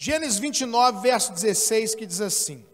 Gênesis 29, verso 16, que diz assim: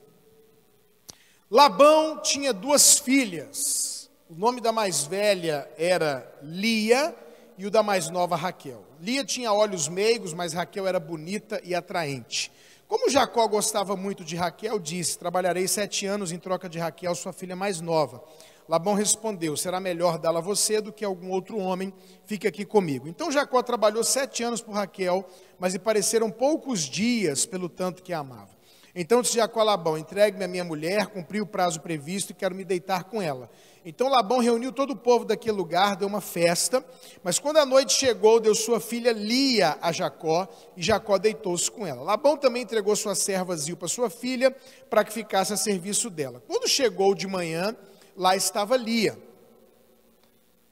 Labão tinha duas filhas. O nome da mais velha era Lia e o da mais nova Raquel. Lia tinha olhos meigos, mas Raquel era bonita e atraente. Como Jacó gostava muito de Raquel, disse: trabalharei 7 anos em troca de Raquel, sua filha mais nova. Labão respondeu: será melhor dá-la a você do que algum outro homem, fique aqui comigo. Então Jacó trabalhou 7 anos por Raquel, mas lhe pareceram poucos dias pelo tanto que a amava. Então disse Jacó a Labão: entregue-me a minha mulher, cumpri o prazo previsto e quero me deitar com ela. Então Labão reuniu todo o povo daquele lugar, deu uma festa, mas quando a noite chegou, deu sua filha Lia a Jacó, e Jacó deitou-se com ela. Labão também entregou sua serva Zilpa, sua filha, para que ficasse a serviço dela. Quando chegou de manhã, lá estava Lia.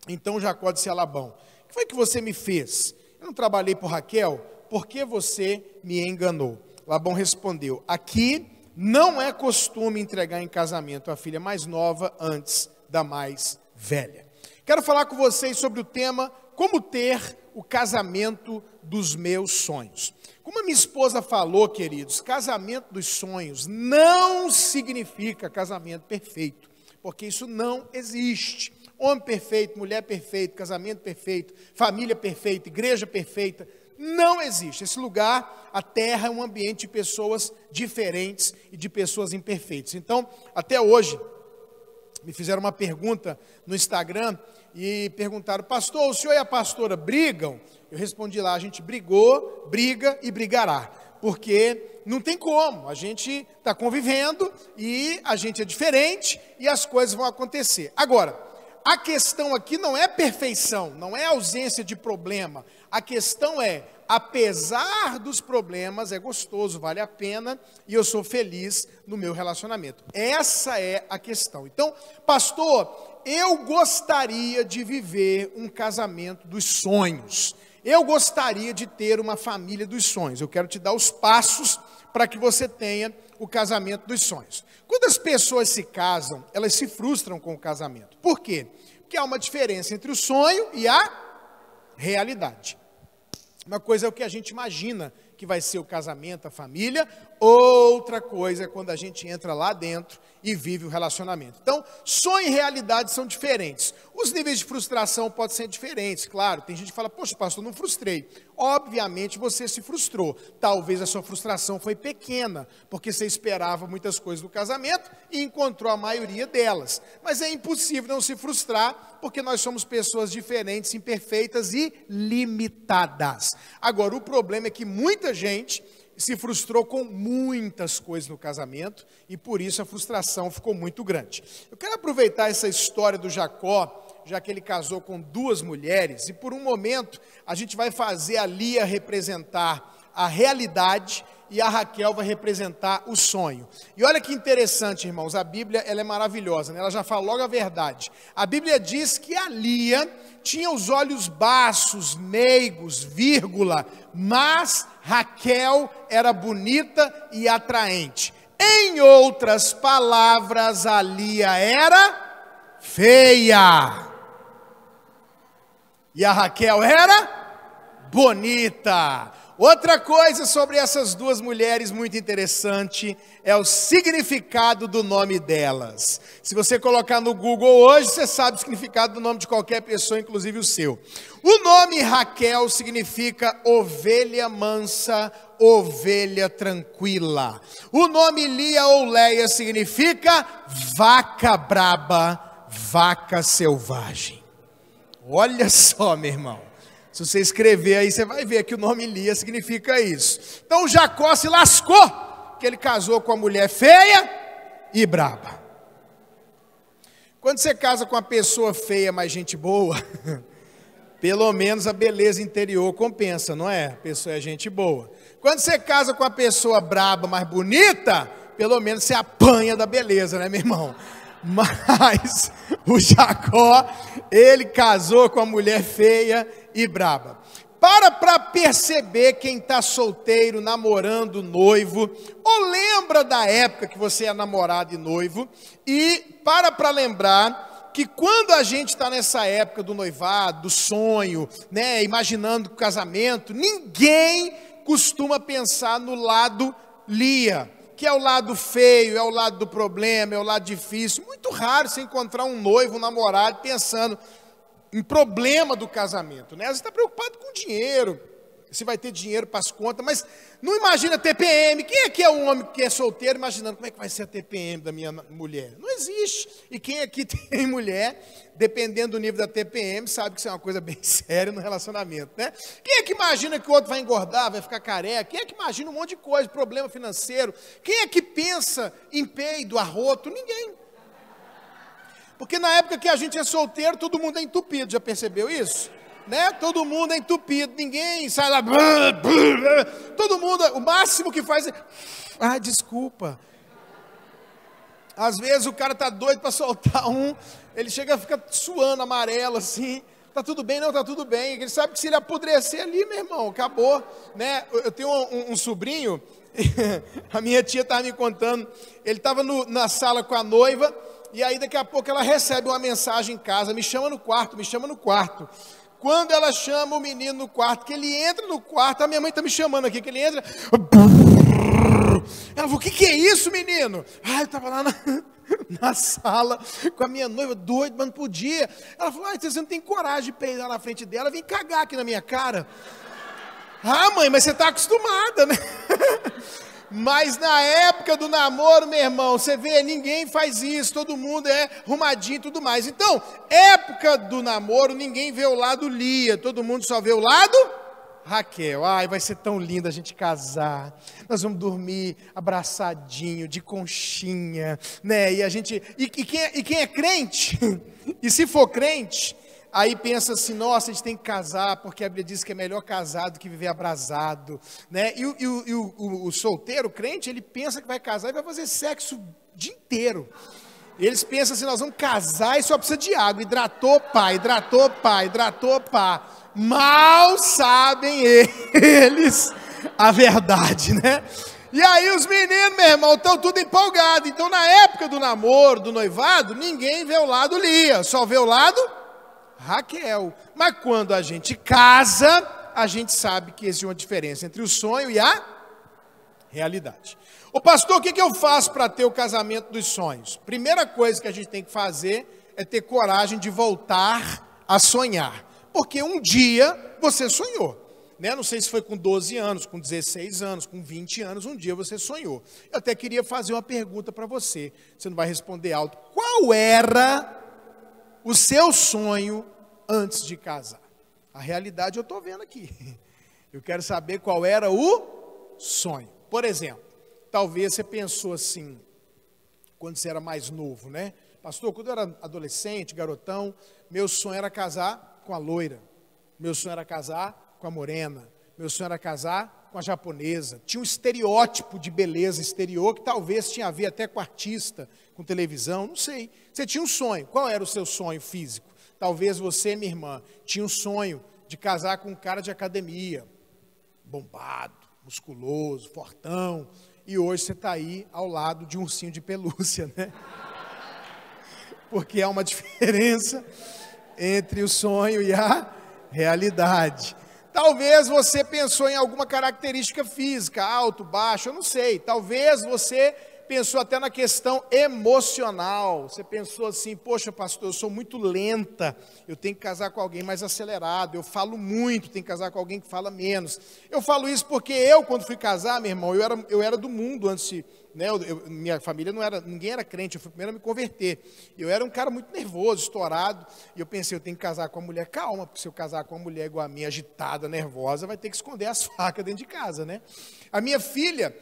Então Jacó disse a Labão: o que foi que você me fez? Eu não trabalhei por Raquel? Por que você me enganou? Labão respondeu: aqui não é costume entregar em casamento a filha mais nova antes da mais velha. Quero falar com vocês sobre o tema: como ter o casamento dos meus sonhos. Como a minha esposa falou, queridos, casamento dos sonhos não significa casamento perfeito, porque isso não existe. Homem perfeito, mulher perfeita, casamento perfeito, família perfeita, igreja perfeita, não existe. Esse lugar, a terra, é um ambiente de pessoas diferentes e de pessoas imperfeitas. Então, até hoje, me fizeram uma pergunta no Instagram e perguntaram: pastor, o senhor e a pastora brigam? Eu respondi lá: a gente brigou, briga e brigará, porque não tem como, a gente está convivendo e a gente é diferente e as coisas vão acontecer. Agora, a questão aqui não é perfeição, não é ausência de problema, a questão é: apesar dos problemas, é gostoso, vale a pena, e eu sou feliz no meu relacionamento. Essa é a questão. Então, pastor, eu gostaria de viver um casamento dos sonhos. Eu gostaria de ter uma família dos sonhos. Eu quero te dar os passos para que você tenha o casamento dos sonhos. Quando as pessoas se casam, elas se frustram com o casamento. Por quê? Porque há uma diferença entre o sonho e a realidade. Uma coisa é o que a gente imagina que vai ser o casamento, a família. Outra coisa é quando a gente entra lá dentro e vive o relacionamento. Então, sonho e realidade são diferentes. Os níveis de frustração podem ser diferentes, claro. Tem gente que fala: poxa, pastor, não frustrei. Obviamente você se frustrou. Talvez a sua frustração foi pequena, porque você esperava muitas coisas do casamento e encontrou a maioria delas. Mas é impossível não se frustrar, porque nós somos pessoas diferentes, imperfeitas e limitadas. Agora, o problema é que muita gente se frustrou com muitas coisas no casamento e por isso a frustração ficou muito grande. Eu quero aproveitar essa história do Jacó, já que ele casou com 2 mulheres, e por um momento a gente vai fazer a Lia representar a realidade e a Raquel vai representar o sonho. E olha que interessante, irmãos, a Bíblia ela é maravilhosa, né? Ela já fala logo a verdade. A Bíblia diz que a Lia tinha os olhos baços, meigos, vírgula, mas Raquel era bonita e atraente. Em outras palavras, a Lia era feia e a Raquel era bonita. Outra coisa sobre essas 2 mulheres muito interessante é o significado do nome delas. Se você colocar no Google hoje, você sabe o significado do nome de qualquer pessoa, inclusive o seu. O nome Raquel significa ovelha mansa, ovelha tranquila. O nome Lia ou Leia significa vaca braba, vaca selvagem. Olha só, meu irmão. Se você escrever aí, você vai ver que o nome Lia significa isso. Então Jacó se lascou, que ele casou com a mulher feia e braba. Quando você casa com uma pessoa feia, mas gente boa, pelo menos a beleza interior compensa, não é? A pessoa é gente boa. Quando você casa com uma pessoa braba, mas bonita, pelo menos você apanha da beleza, né, meu irmão? Mas o Jacó, ele casou com a mulher feia e braba. Para perceber quem está solteiro, namorando, noivo, ou lembra da época que você é namorado e noivo, e para lembrar que quando a gente está nessa época do noivado, do sonho, né, imaginando o casamento, ninguém costuma pensar no lado Lia, que é o lado feio, é o lado do problema, é o lado difícil. Muito raro você encontrar um noivo, um namorado, pensando em problema do casamento, né? Você está preocupado com dinheiro, se vai ter dinheiro para as contas, mas não imagina TPM. Quem é que é um homem que é solteiro imaginando como é que vai ser a TPM da minha mulher? Não existe. E quem aqui tem mulher, dependendo do nível da TPM, sabe que isso é uma coisa bem séria no relacionamento, né? Quem é que imagina que o outro vai engordar, vai ficar careca? Quem é que imagina um monte de coisa, problema financeiro? Quem é que pensa em peido, arroto? Ninguém. Porque na época que a gente é solteiro, todo mundo é entupido, já percebeu isso? Né? Todo mundo é entupido, ninguém sai lá, todo mundo, o máximo que faz é, desculpa. Às vezes o cara tá doido para soltar ele chega a ficar suando, amarelo assim, tá tudo bem? Não, tá tudo bem, ele sabe que se ele apodrecer ali, meu irmão, acabou, né? Eu tenho um sobrinho, a minha tia estava me contando, ele estava na sala com a noiva, e aí daqui a pouco ela recebe uma mensagem em casa, me chama no quarto, me chama no quarto. Quando ela chama o menino no quarto, que ele entra no quarto, a minha mãe está me chamando aqui, que ele entra. Ela falou, o que é isso, menino? Ah, eu estava lá na sala com a minha noiva, doido, mas não podia. Ela falou, você não tem coragem de peidar na frente dela, vem cagar aqui na minha cara. Ah, mãe, mas você está acostumada, né? Mas na época do namoro, meu irmão, você vê, ninguém faz isso, todo mundo é arrumadinho e tudo mais. Então, época do namoro, ninguém vê o lado Lia, todo mundo só vê o lado Raquel. Ai, vai ser tão lindo a gente casar, nós vamos dormir abraçadinho, de conchinha, né? E quem é crente, e se for crente, aí pensa assim, nossa, a gente tem que casar, porque a Bíblia diz que é melhor casar do que viver abrasado, né? E o solteiro, o crente, ele pensa que vai casar e vai fazer sexo o dia inteiro. Eles pensam assim, nós vamos casar e só precisa de água, hidratou, pá, hidratou, pá, hidratou, pá. Mal sabem eles a verdade, né? E aí os meninos, meu irmão, estão tudo empolgados. Então na época do namoro, do noivado, ninguém vê o lado Lia, só vê o lado Raquel. Mas quando a gente casa, a gente sabe que existe uma diferença entre o sonho e a realidade. Ô pastor, o que eu faço para ter o casamento dos sonhos? Primeira coisa que a gente tem que fazer é ter coragem de voltar a sonhar. Porque um dia você sonhou, né? Não sei se foi com 12 anos, com 16 anos, com 20 anos, um dia você sonhou. Eu até queria fazer uma pergunta para você, você não vai responder alto. Qual era o seu sonho antes de casar? A realidade eu estou vendo aqui. Eu quero saber qual era o sonho. Por exemplo, talvez você pensou assim, quando você era mais novo, né? Pastor, quando eu era adolescente, garotão, meu sonho era casar com a loira. Meu sonho era casar com a morena. Meu sonho era casar com a japonesa. Tinha um estereótipo de beleza exterior que talvez tinha a ver até com artista, com televisão, não sei. Você tinha um sonho. Qual era o seu sonho físico? Talvez você, minha irmã, tinha um sonho de casar com um cara de academia, bombado, musculoso, fortão, e hoje você está aí ao lado de um ursinho de pelúcia, né? Porque há uma diferença entre o sonho e a realidade. Talvez você pensou em alguma característica física, alto, baixo, eu não sei. Talvez você pensou até na questão emocional. Você pensou assim, poxa pastor, eu sou muito lenta, eu tenho que casar com alguém mais acelerado, eu falo muito, tenho que casar com alguém que fala menos. Eu falo isso porque eu, quando fui casar, meu irmão, eu era do mundo antes de... Né, minha família não era, ninguém era crente, eu fui o primeiro a me converter. Eu era um cara muito nervoso, estourado, e eu pensei, eu tenho que casar com uma mulher calma, porque se eu casar com uma mulher igual a minha, agitada, nervosa, vai ter que esconder as facas dentro de casa, né? A minha filha,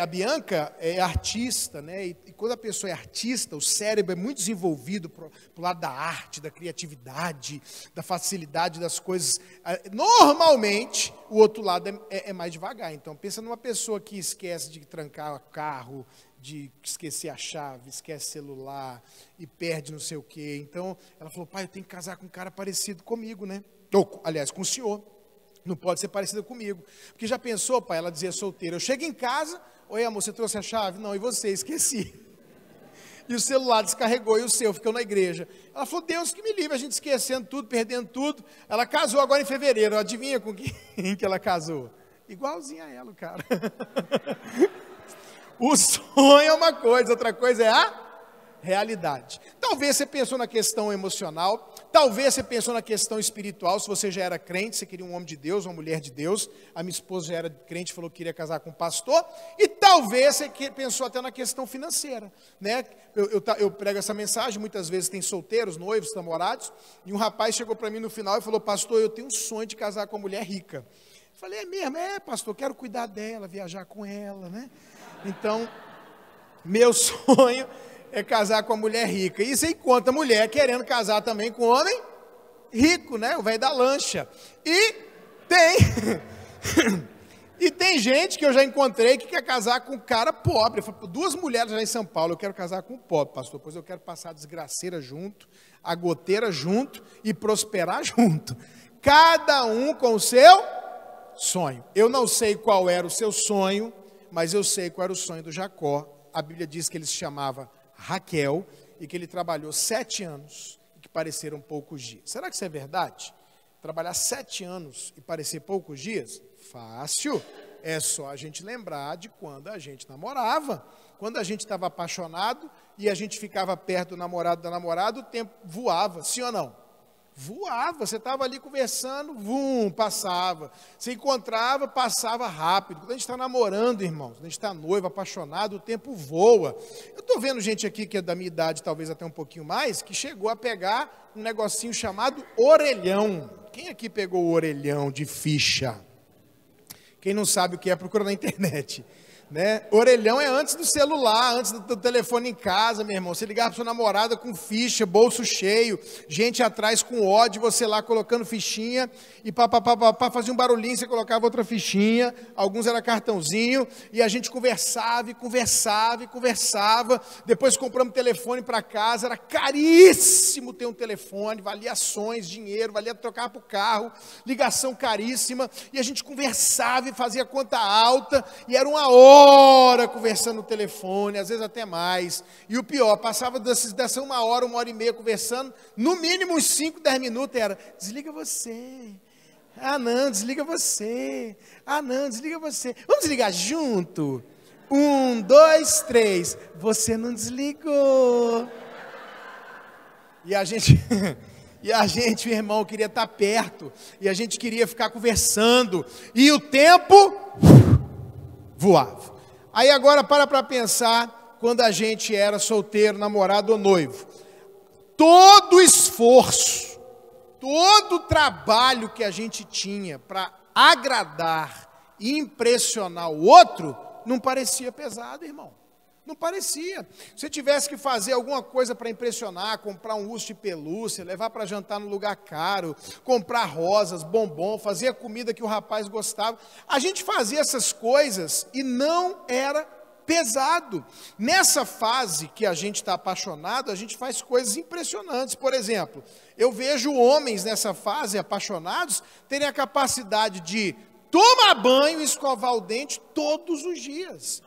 a Bianca, é artista, né? E quando a pessoa é artista, o cérebro é muito desenvolvido pro lado da arte, da criatividade, da facilidade das coisas. Normalmente, o outro lado é mais devagar. Então, pensa numa pessoa que esquece de trancar o carro, de esquecer a chave, esquece celular e perde não sei o quê. Então, ela falou, pai, eu tenho que casar com um cara parecido comigo, né? Ou, aliás, com o senhor. Não pode ser parecida comigo. Porque já pensou, pai, ela dizia solteira, eu chego em casa, oi amor, você trouxe a chave? Não, e você? Esqueci. E o celular descarregou, e o seu ficou na igreja. Ela falou, Deus que me livre, a gente esquecendo tudo, perdendo tudo. Ela casou agora em fevereiro, adivinha com quem que ela casou? Igualzinho a ela, o cara. O sonho é uma coisa, outra coisa é a realidade. Talvez você pensou na questão emocional, talvez você pensou na questão espiritual, se você já era crente, você queria um homem de Deus, uma mulher de Deus, a minha esposa já era crente, falou que queria casar com um pastor, e talvez você pensou até na questão financeira, né? Eu prego essa mensagem, muitas vezes tem solteiros, noivos, namorados, e um rapaz chegou para mim no final e falou, pastor, eu tenho um sonho de casar com uma mulher rica. Eu falei, é mesmo? É, pastor, quero cuidar dela, viajar com ela, né? Então, meu sonho é casar com a mulher rica. E você encontra mulher querendo casar também com homem rico, né? O velho da lancha. E tem gente que eu já encontrei que quer casar com um cara pobre. Eu falo, 2 mulheres já em São Paulo, eu quero casar com um pobre, pastor, pois eu quero passar a desgraceira junto, a goteira junto e prosperar junto. Cada um com o seu sonho. Eu não sei qual era o seu sonho, mas eu sei qual era o sonho do Jacó. A Bíblia diz que ele se chamava Raquel e que ele trabalhou 7 anos e que pareceram poucos dias. Será que isso é verdade? Trabalhar 7 anos e parecer poucos dias? Fácil. É só a gente lembrar de quando a gente namorava. Quando a gente estava apaixonado e a gente ficava perto do namorado da namorada, o tempo voava, sim ou não? Voava, você estava ali conversando, passava. Você encontrava, passava rápido. Quando a gente está namorando, irmãos, quando a gente está noivo, apaixonado, o tempo voa. Eu estou vendo gente aqui que é da minha idade, talvez até um pouquinho mais, que chegou a pegar um negocinho chamado orelhão. Quem aqui pegou o orelhão de ficha? Quem não sabe o que é, procura na internet. Né? Orelhão é antes do celular, antes do telefone em casa, meu irmão. Você ligava para sua namorada com ficha, bolso cheio, gente atrás com ódio, você lá colocando fichinha, e fazia um barulhinho, você colocava outra fichinha, alguns era cartãozinho, e a gente conversava, depois compramos telefone para casa, era caríssimo ter um telefone, valia ações, dinheiro, valia trocar para o carro, ligação caríssima, e a gente conversava e fazia conta alta, e era uma hora conversando no telefone, às vezes até mais. E o pior, passava dessa 1 hora, 1h30 conversando, no mínimo uns 5, 10 minutos era, desliga você. Ah não, desliga você. Ah não, desliga você. Vamos desligar junto? 1, 2, 3. Você não desligou. E a gente, meu irmão, queria estar perto. E a gente queria ficar conversando. E o tempo voava. Aí agora para pensar quando a gente era solteiro, namorado ou noivo. Todo esforço, todo trabalho que a gente tinha para agradar e impressionar o outro, não parecia pesado, irmão. Não parecia. Se você tivesse que fazer alguma coisa para impressionar, comprar um urso de pelúcia, levar para jantar num lugar caro, comprar rosas, bombom, fazer a comida que o rapaz gostava, a gente fazia essas coisas e não era pesado. Nessa fase que a gente está apaixonado, a gente faz coisas impressionantes. Por exemplo, eu vejo homens nessa fase apaixonados terem a capacidade de tomar banho e escovar o dente todos os dias.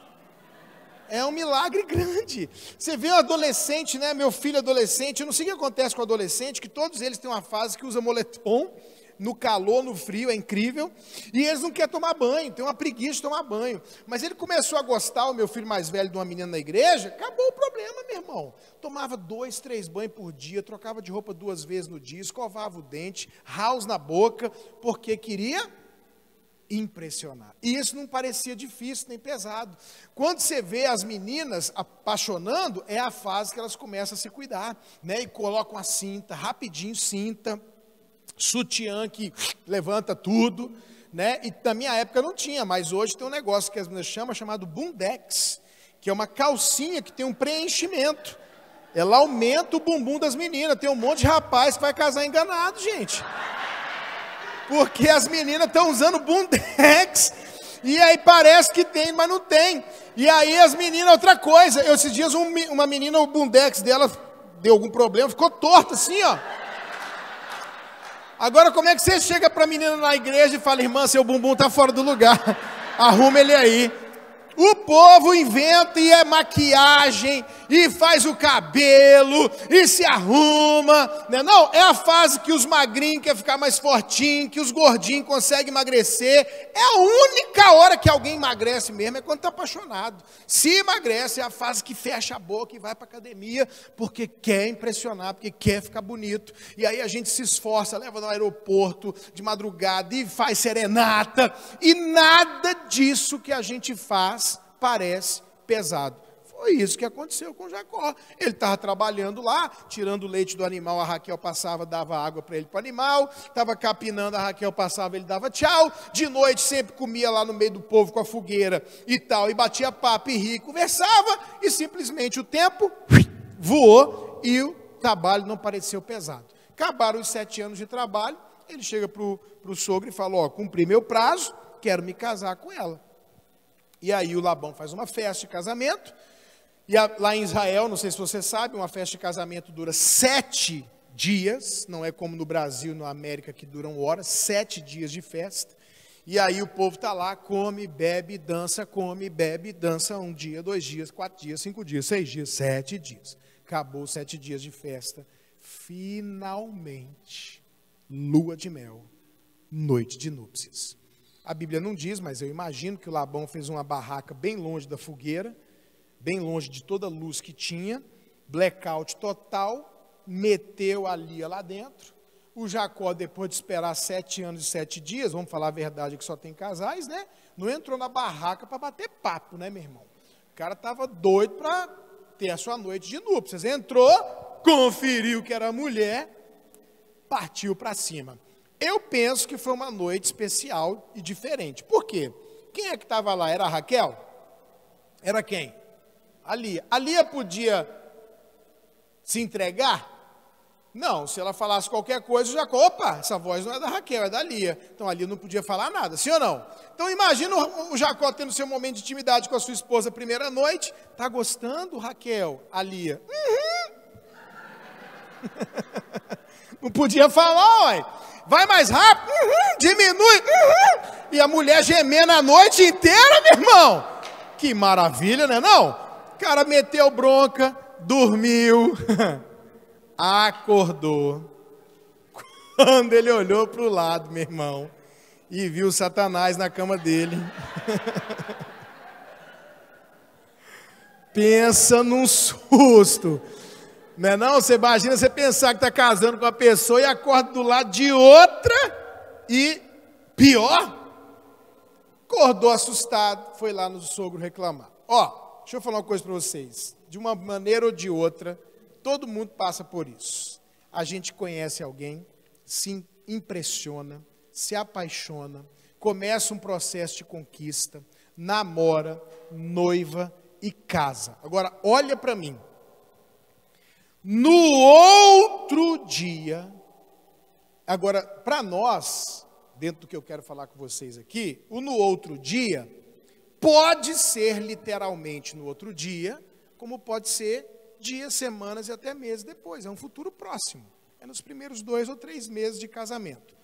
É um milagre grande. Você vê o adolescente, né? Meu filho adolescente, eu não sei o que acontece com o adolescente, que todos eles têm uma fase que usa moletom, no calor, no frio, é incrível, e eles não querem tomar banho, tem uma preguiça de tomar banho. Mas ele começou a gostar, o meu filho mais velho, de uma menina na igreja, acabou o problema, meu irmão. Tomava 2, 3 banhos por dia, trocava de roupa 2 vezes no dia, escovava o dente, house na boca, porque queria impressionar. E isso não parecia difícil nem pesado. Quando você vê as meninas apaixonando, é a fase que elas começam a se cuidar, né? E colocam a cinta, rapidinho cinta, sutiã que levanta tudo, né? E na minha época não tinha, mas hoje tem um negócio que as meninas chamam, chamado bundex, que é uma calcinha que tem um preenchimento. Ela aumenta o bumbum das meninas. Tem um monte de rapaz que vai casar enganado, gente. Porque as meninas estão usando bundex, e aí parece que tem, mas não tem. E aí as meninas, outra coisa, esses dias uma menina, o bundex dela deu algum problema, ficou torta assim, ó. Agora como é que você chega para a menina na igreja e fala, irmã, seu bumbum está fora do lugar, arruma ele aí. O povo inventa e é maquiagem, e faz o cabelo, e se arruma, né? Não, é a fase que os magrinhos querem ficar mais fortinhos, que os gordinhos conseguem emagrecer. É a única hora que alguém emagrece mesmo, é quando está apaixonado. Se emagrece, é a fase que fecha a boca e vai para a academia, porque quer impressionar, porque quer ficar bonito. E aí a gente se esforça, leva no aeroporto de madrugada e faz serenata, e nada disso que a gente faz parece pesado. Foi isso que aconteceu com Jacó. Ele estava trabalhando lá, tirando o leite do animal, a Raquel passava, dava água para ele, para o animal, estava capinando, a Raquel passava, ele dava tchau, de noite sempre comia lá no meio do povo com a fogueira e tal, e batia papo e ria, conversava, e simplesmente o tempo voou e o trabalho não pareceu pesado. Acabaram os 7 anos de trabalho, ele chega para o sogro e fala, ó, cumpri meu prazo, quero me casar com ela. E aí o Labão faz uma festa de casamento, e lá em Israel, não sei se você sabe, uma festa de casamento dura 7 dias, não é como no Brasil, na América, que duram horas, 7 dias de festa. E aí o povo está lá, come, bebe, dança, 1 dia, 2 dias, 4 dias, 5 dias, 6 dias, 7 dias. Acabou 7 dias de festa. Finalmente, lua de mel, noite de núpcias. A Bíblia não diz, mas eu imagino que o Labão fez uma barraca bem longe da fogueira, bem longe de toda a luz que tinha, blackout total, meteu a Lia lá dentro. O Jacó, depois de esperar 7 anos e 7 dias, vamos falar a verdade que só tem casais, né? Não entrou na barraca para bater papo, né, meu irmão? O cara estava doido para ter a sua noite de núpcias. Entrou, conferiu que era mulher, partiu para cima. Eu penso que foi uma noite especial e diferente. Por quê? Quem é que estava lá? Era a Raquel? Era quem? A Lia. A Lia podia se entregar? Não, se ela falasse qualquer coisa, o Jacó, opa, essa voz não é da Raquel, é da Lia. Então a Lia não podia falar nada, sim ou não? Então imagina o Jacó tendo seu momento de intimidade com a sua esposa, primeira noite. Tá gostando, Raquel? A Lia. Não podia falar, ué. Vai mais rápido, diminui. E a mulher gemendo a noite inteira, meu irmão. Que maravilha, né não? O cara meteu bronca, dormiu, acordou. Quando ele olhou para o lado, meu irmão, e viu Satanás na cama dele. Pensa num susto. Não é não? Você imagina você pensar que está casando com uma pessoa e acorda do lado de outra e pior, acordou assustado, foi lá no sogro reclamar. Ó, deixa eu falar uma coisa para vocês. De uma maneira ou de outra, todo mundo passa por isso. A gente conhece alguém, se impressiona, se apaixona, começa um processo de conquista, namora, noiva e casa. Agora, olha para mim. No outro dia, agora, para nós, dentro do que eu quero falar com vocês aqui, o no outro dia pode ser literalmente no outro dia, como pode ser dias, semanas e até meses depois. É um futuro próximo. É nos primeiros 2 ou 3 meses de casamento.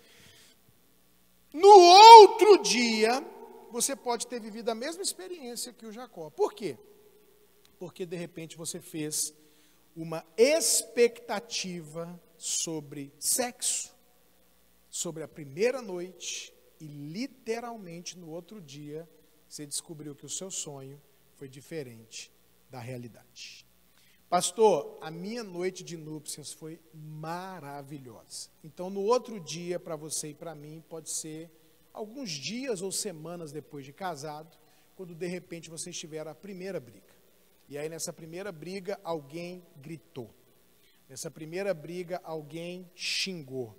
No outro dia, você pode ter vivido a mesma experiência que o Jacó. Por quê? Porque de repente você fez uma expectativa sobre sexo, sobre a primeira noite, e literalmente no outro dia você descobriu que o seu sonho foi diferente da realidade. Pastor, a minha noite de núpcias foi maravilhosa. Então, no outro dia, para você e para mim, pode ser alguns dias ou semanas depois de casado, quando de repente vocês tiveram a primeira briga. E aí, nessa primeira briga, alguém gritou. Nessa primeira briga, alguém xingou.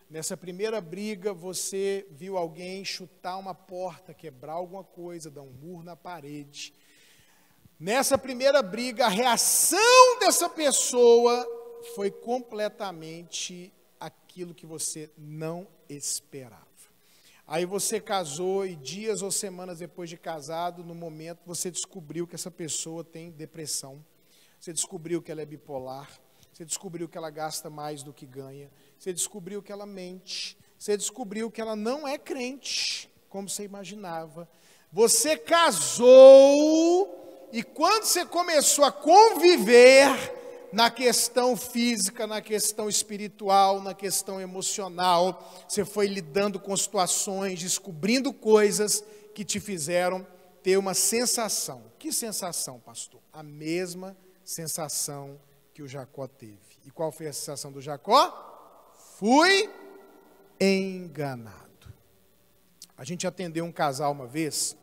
Nessa primeira briga, você viu alguém chutar uma porta, quebrar alguma coisa, dar um murro na parede. Nessa primeira briga, a reação dessa pessoa foi completamente aquilo que você não esperava. Aí você casou e dias ou semanas depois de casado, no momento, você descobriu que essa pessoa tem depressão. Você descobriu que ela é bipolar. Você descobriu que ela gasta mais do que ganha. Você descobriu que ela mente. Você descobriu que ela não é crente, como você imaginava. Você casou E quando você começou a conviver na questão física, na questão espiritual, na questão emocional, você foi lidando com situações, descobrindo coisas que te fizeram ter uma sensação. Que sensação, pastor? A mesma sensação que o Jacó teve. E qual foi a sensação do Jacó? Fui enganado. A gente atendeu um casal uma vez,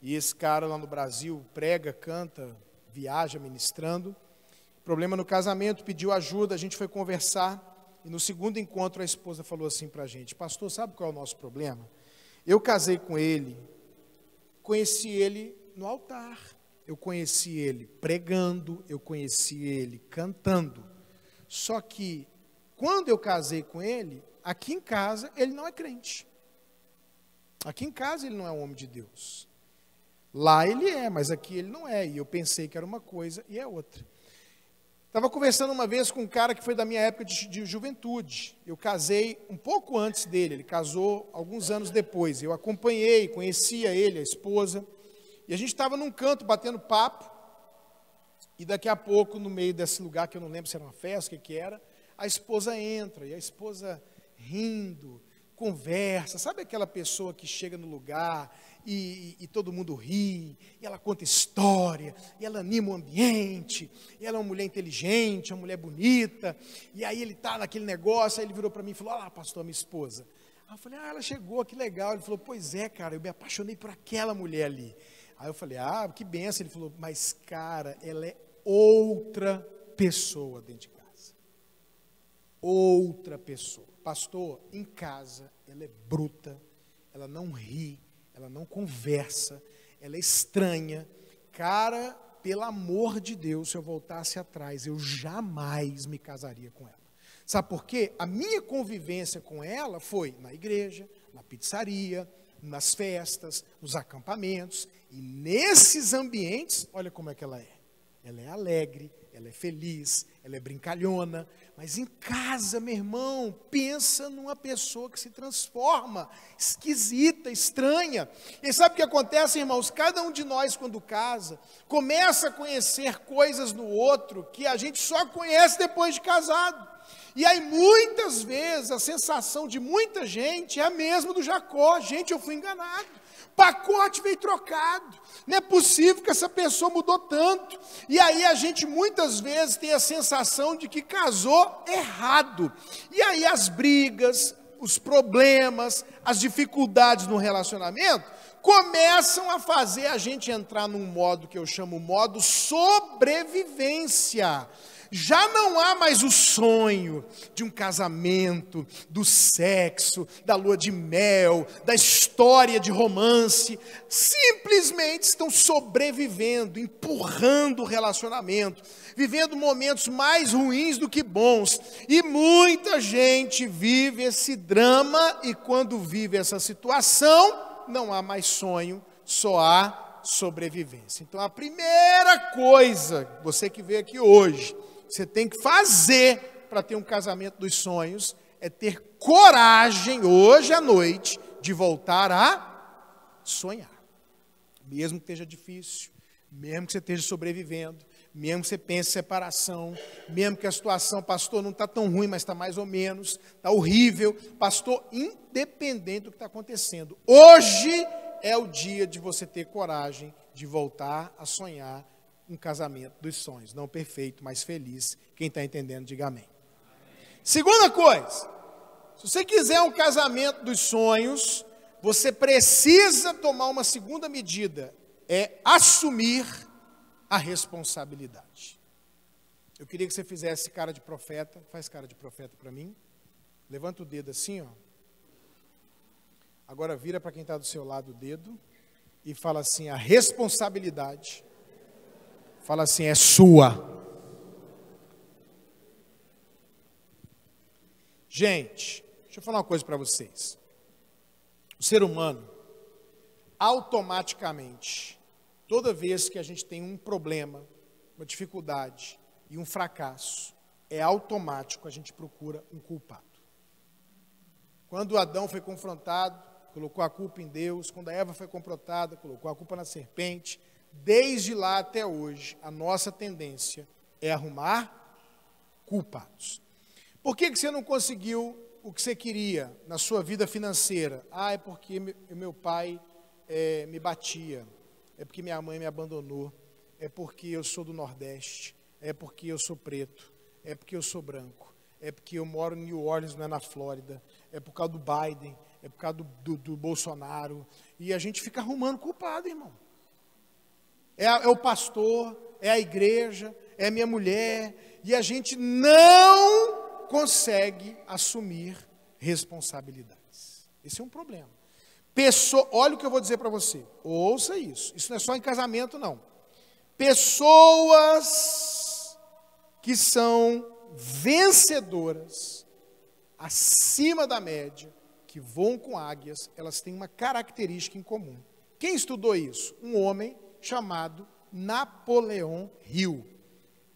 e esse cara lá no Brasil prega, canta, viaja ministrando. Problema no casamento, pediu ajuda, a gente foi conversar, e no segundo encontro a esposa falou assim para a gente: pastor, sabe qual é o nosso problema? Eu casei com ele, conheci ele no altar, eu conheci ele pregando, eu conheci ele cantando, só que quando eu casei com ele, aqui em casa ele não é crente, aqui em casa ele não é um homem de Deus, lá ele é, mas aqui ele não é, e eu pensei que era uma coisa e é outra. Estava conversando uma vez com um cara que foi da minha época de juventude. Eu casei um pouco antes dele, ele casou alguns anos depois. Eu acompanhei, conhecia ele, a esposa. E a gente estava num canto batendo papo. E daqui a pouco, no meio desse lugar, que eu não lembro se era uma festa, o que era, a esposa entra. E a esposa rindo, conversa. Sabe aquela pessoa que chega no lugar e todo mundo ri, e ela conta história, e ela anima o ambiente, e ela é uma mulher inteligente, uma mulher bonita, e aí ele está naquele negócio, aí ele virou para mim e falou: olha lá, pastor, minha esposa. Aí eu falei: ah, ela chegou, que legal. Ele falou: pois é, cara, eu me apaixonei por aquela mulher ali. Aí eu falei: ah, que benção. Ele falou: mas cara, ela é outra pessoa dentro de casa. Outra pessoa. Pastor, em casa, ela é bruta, ela não ri, ela não conversa, ela é estranha. Cara, pelo amor de Deus, se eu voltasse atrás, eu jamais me casaria com ela. Sabe por quê? A minha convivência com ela foi na igreja, na pizzaria, nas festas, nos acampamentos. E nesses ambientes, olha como é que ela é. Ela é alegre, ela é feliz, ela é brincalhona, mas em casa, meu irmão, pensa numa pessoa que se transforma, esquisita, estranha. E sabe o que acontece, irmãos? Cada um de nós, quando casa, começa a conhecer coisas no outro que a gente só conhece depois de casado. E aí, muitas vezes, a sensação de muita gente é a mesma do Jacó: gente, eu fui enganado. Pacote veio trocado, não é possível que essa pessoa mudou tanto. E aí a gente muitas vezes tem a sensação de que casou errado. E aí as brigas, os problemas, as dificuldades no relacionamento começam a fazer a gente entrar num modo que eu chamo modo sobrevivência. Já não há mais o sonho de um casamento, do sexo, da lua de mel, da história de romance. Simplesmente estão sobrevivendo, empurrando o relacionamento, vivendo momentos mais ruins do que bons. E muita gente vive esse drama, e quando vive essa situação, não há mais sonho, só há sobrevivência. Então a primeira coisa, você que veio aqui hoje, você tem que fazer para ter um casamento dos sonhos, é ter coragem hoje à noite de voltar a sonhar. Mesmo que esteja difícil, mesmo que você esteja sobrevivendo, mesmo que você pense em separação, mesmo que a situação, pastor, não está tão ruim, mas está mais ou menos, está horrível. Pastor, independente do que está acontecendo, hoje é o dia de você ter coragem de voltar a sonhar um casamento dos sonhos, não perfeito, mas feliz. Quem está entendendo, diga amém. Segunda coisa, se você quiser um casamento dos sonhos, você precisa tomar uma segunda medida, é assumir a responsabilidade. Eu queria que você fizesse cara de profeta, faz cara de profeta para mim, levanta o dedo assim, ó. Agora vira para quem está do seu lado o dedo e fala assim: a responsabilidade, fala assim, é sua. Gente, deixa eu falar uma coisa para vocês. O ser humano, automaticamente, toda vez que a gente tem um problema, uma dificuldade e um fracasso, é automático, a gente procura um culpado. Quando Adão foi confrontado, colocou a culpa em Deus. Quando a Eva foi confrontada, colocou a culpa na serpente. desde lá até hoje, a nossa tendência é arrumar culpados. Por que você não conseguiu o que você queria na sua vida financeira? É porque meu pai me batia, é porque minha mãe me abandonou, é porque eu sou do Nordeste, é porque eu sou preto, é porque eu sou branco, é porque eu moro em New Orleans, não é na Flórida, é por causa do Biden, é por causa do Bolsonaro, e a gente fica arrumando culpado, irmão. É o pastor, é a igreja, é a minha mulher, e a gente não consegue assumir responsabilidades. Esse é um problema. Olha o que eu vou dizer para você, ouça isso não é só em casamento não. Pessoas que são vencedoras, acima da média, que voam com águias, elas têm uma característica em comum. Quem estudou isso? Um homem chamado Napoleão Hill.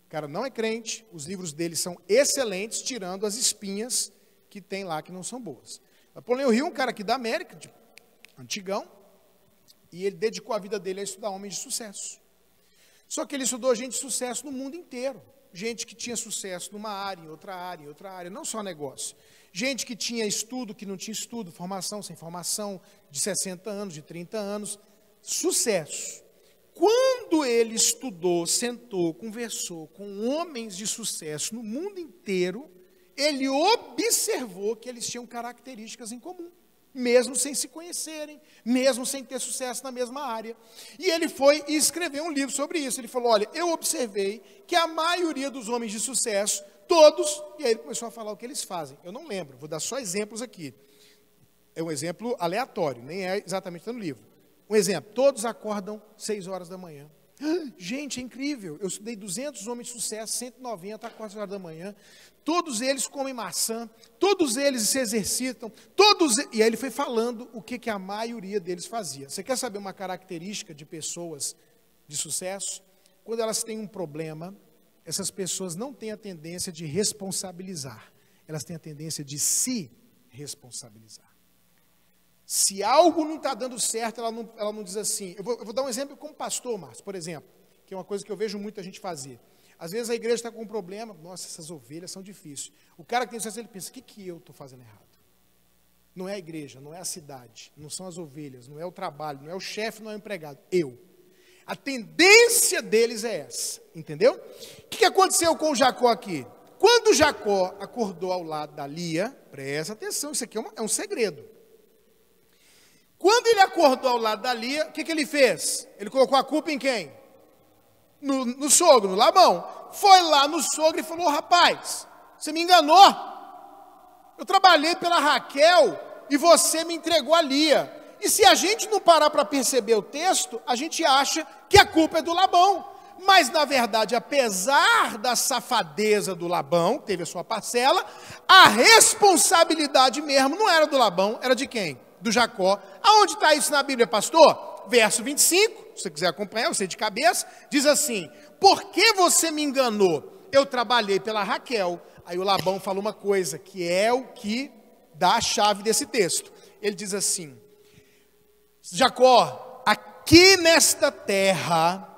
O cara não é crente, os livros dele são excelentes, tirando as espinhas que tem lá que não são boas. Napoleão Hill é um cara aqui da América, antigão, e ele dedicou a vida dele a estudar homens de sucesso. Só que ele estudou gente de sucesso no mundo inteiro. Gente que tinha sucesso numa área, em outra área, em outra área, não só negócio. Gente que tinha estudo, que não tinha estudo, formação sem formação, de 60 anos, de 30 anos. Sucesso. Quando ele estudou, sentou, conversou com homens de sucesso no mundo inteiro, ele observou que eles tinham características em comum, mesmo sem se conhecerem, mesmo sem ter sucesso na mesma área. E ele foi e escreveu um livro sobre isso. Ele falou, olha, eu observei que a maioria dos homens de sucesso, todos, e aí ele começou a falar o que eles fazem. Eu não lembro, vou dar só exemplos aqui. É um exemplo aleatório, nem é exatamente no livro. Um exemplo, todos acordam 6 horas da manhã. Gente, é incrível. Eu estudei 200 homens de sucesso, 190 às 4 horas da manhã. Todos eles comem maçã, todos eles se exercitam, e aí ele foi falando o que a maioria deles fazia. Você quer saber uma característica de pessoas de sucesso? Quando elas têm um problema, essas pessoas não têm a tendência de responsabilizar, elas têm a tendência de se responsabilizar. Se algo não está dando certo, ela não diz assim. Eu vou dar um exemplo como pastor, Márcio, por exemplo, que é uma coisa que eu vejo muita gente fazer. Às vezes a igreja está com um problema, nossa, essas ovelhas são difíceis. O cara que tem sucesso, ele pensa, o que eu estou fazendo errado? Não é a igreja, não é a cidade, não são as ovelhas, não é o trabalho, não é o chefe, não é o empregado, eu. A tendência deles é essa, entendeu? O que aconteceu com o Jacó aqui? Quando Jacó acordou ao lado da Lia, presta atenção, isso aqui é um segredo. Quando ele acordou ao lado da Lia, o que ele fez? Ele colocou a culpa em quem? No sogro, no Labão. Foi lá no sogro e falou, rapaz, você me enganou. Eu trabalhei pela Raquel e você me entregou a Lia. E se a gente não parar para perceber o texto, a gente acha que a culpa é do Labão. Mas, na verdade, apesar da safadeza do Labão, que teve a sua parcela, a responsabilidade mesmo não era do Labão, era de quem? Do Jacó. Aonde está isso na Bíblia, pastor? Verso 25, se você quiser acompanhar, eu sei de cabeça, diz assim, por que você me enganou? Eu trabalhei pela Raquel. Aí o Labão falou uma coisa, que é o que dá a chave desse texto. Ele diz assim, Jacó, aqui nesta terra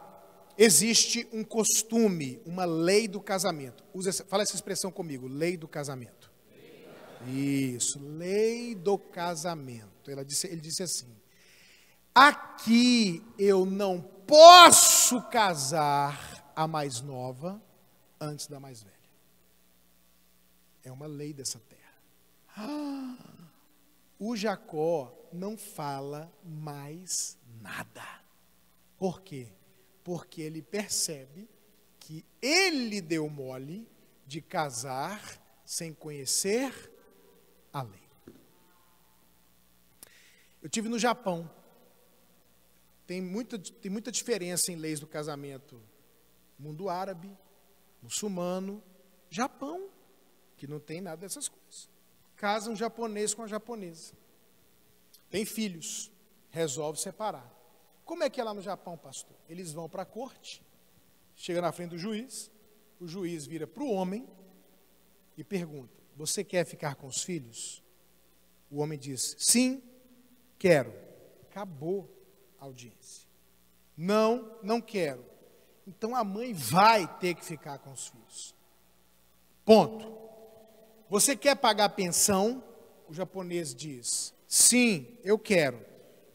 existe um costume, uma lei do casamento. Fala essa expressão comigo, lei do casamento. Isso, lei do casamento. Ele disse assim, aqui eu não posso casar a mais nova antes da mais velha. É uma lei dessa terra. O Jacó não fala mais nada. Por quê? Porque ele percebe que ele deu mole de casar sem conhecer a lei. Eu tive no Japão. Tem muita diferença em leis do casamento. Mundo árabe, muçulmano, Japão, que não tem nada dessas coisas. Casa um japonês com a japonesa. Tem filhos, resolve separar. Como é que é lá no Japão, pastor? Eles vão para a corte, chega na frente do juiz, o juiz vira para o homem e pergunta, você quer ficar com os filhos? O homem diz, sim, quero. Acabou a audiência. Não, não quero. Então a mãe vai ter que ficar com os filhos. Ponto. Você quer pagar pensão? O japonês diz, sim, eu quero.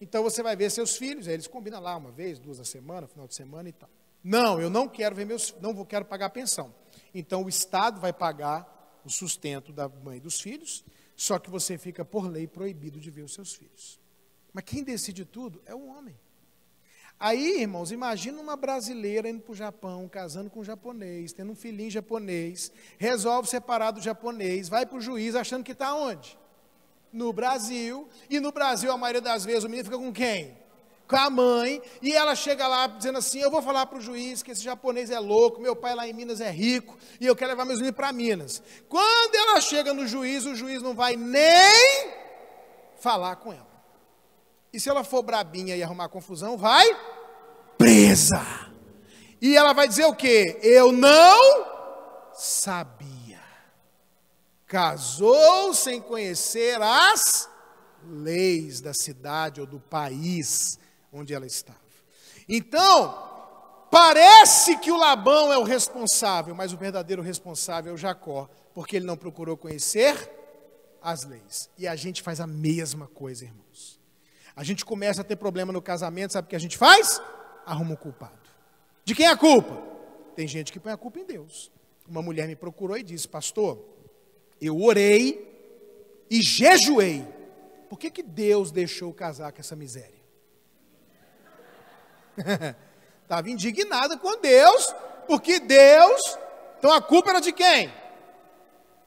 Então você vai ver seus filhos, aí eles combinam lá uma vez, 2 na semana, final de semana e tal. Não, eu não quero ver meus filhos, não quero pagar pensão. Então o Estado vai pagar o sustento da mãe e dos filhos, só que você fica por lei proibido de ver os seus filhos. Mas quem decide tudo é o homem. Aí, irmãos, imagina uma brasileira indo para o Japão, casando com um japonês, tendo um filhinho japonês, resolve separar do japonês, vai para o juiz achando que está onde? No Brasil. E no Brasil, a maioria das vezes, o menino fica com quem? Com a mãe. E ela chega lá dizendo assim, eu vou falar para o juiz que esse japonês é louco, meu pai lá em Minas é rico, e eu quero levar meus meninos para Minas. Quando ela chega no juiz, o juiz não vai nem falar com ela. E se ela for brabinha e arrumar confusão, vai presa. E ela vai dizer o quê? Eu não sabia. Casou sem conhecer as leis da cidade ou do país onde ela estava. Então, parece que o Labão é o responsável, mas o verdadeiro responsável é o Jacó, porque ele não procurou conhecer as leis. E a gente faz a mesma coisa, irmãos. A gente começa a ter problema no casamento, sabe o que a gente faz? Arruma um culpado. De quem é a culpa? Tem gente que põe a culpa em Deus. Uma mulher me procurou e disse, pastor, eu orei e jejuei. Por que Deus deixou eu casar com essa miséria? Estava indignada com Deus, porque Deus... Então a culpa era de quem?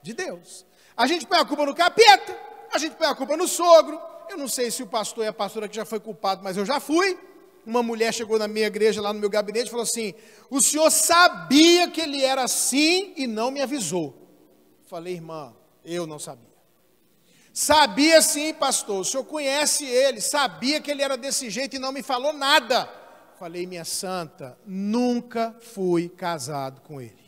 De Deus. A gente põe a culpa no capeta, a gente põe a culpa no sogro. Eu não sei se o pastor e a pastora que já foi culpado, mas eu já fui. Uma mulher chegou na minha igreja, lá no meu gabinete, e falou assim, o senhor sabia que ele era assim e não me avisou. Falei, irmã, eu não sabia. Sabia sim, pastor, o senhor conhece ele, sabia que ele era desse jeito e não me falou nada. Falei, minha santa, nunca fui casado com ele.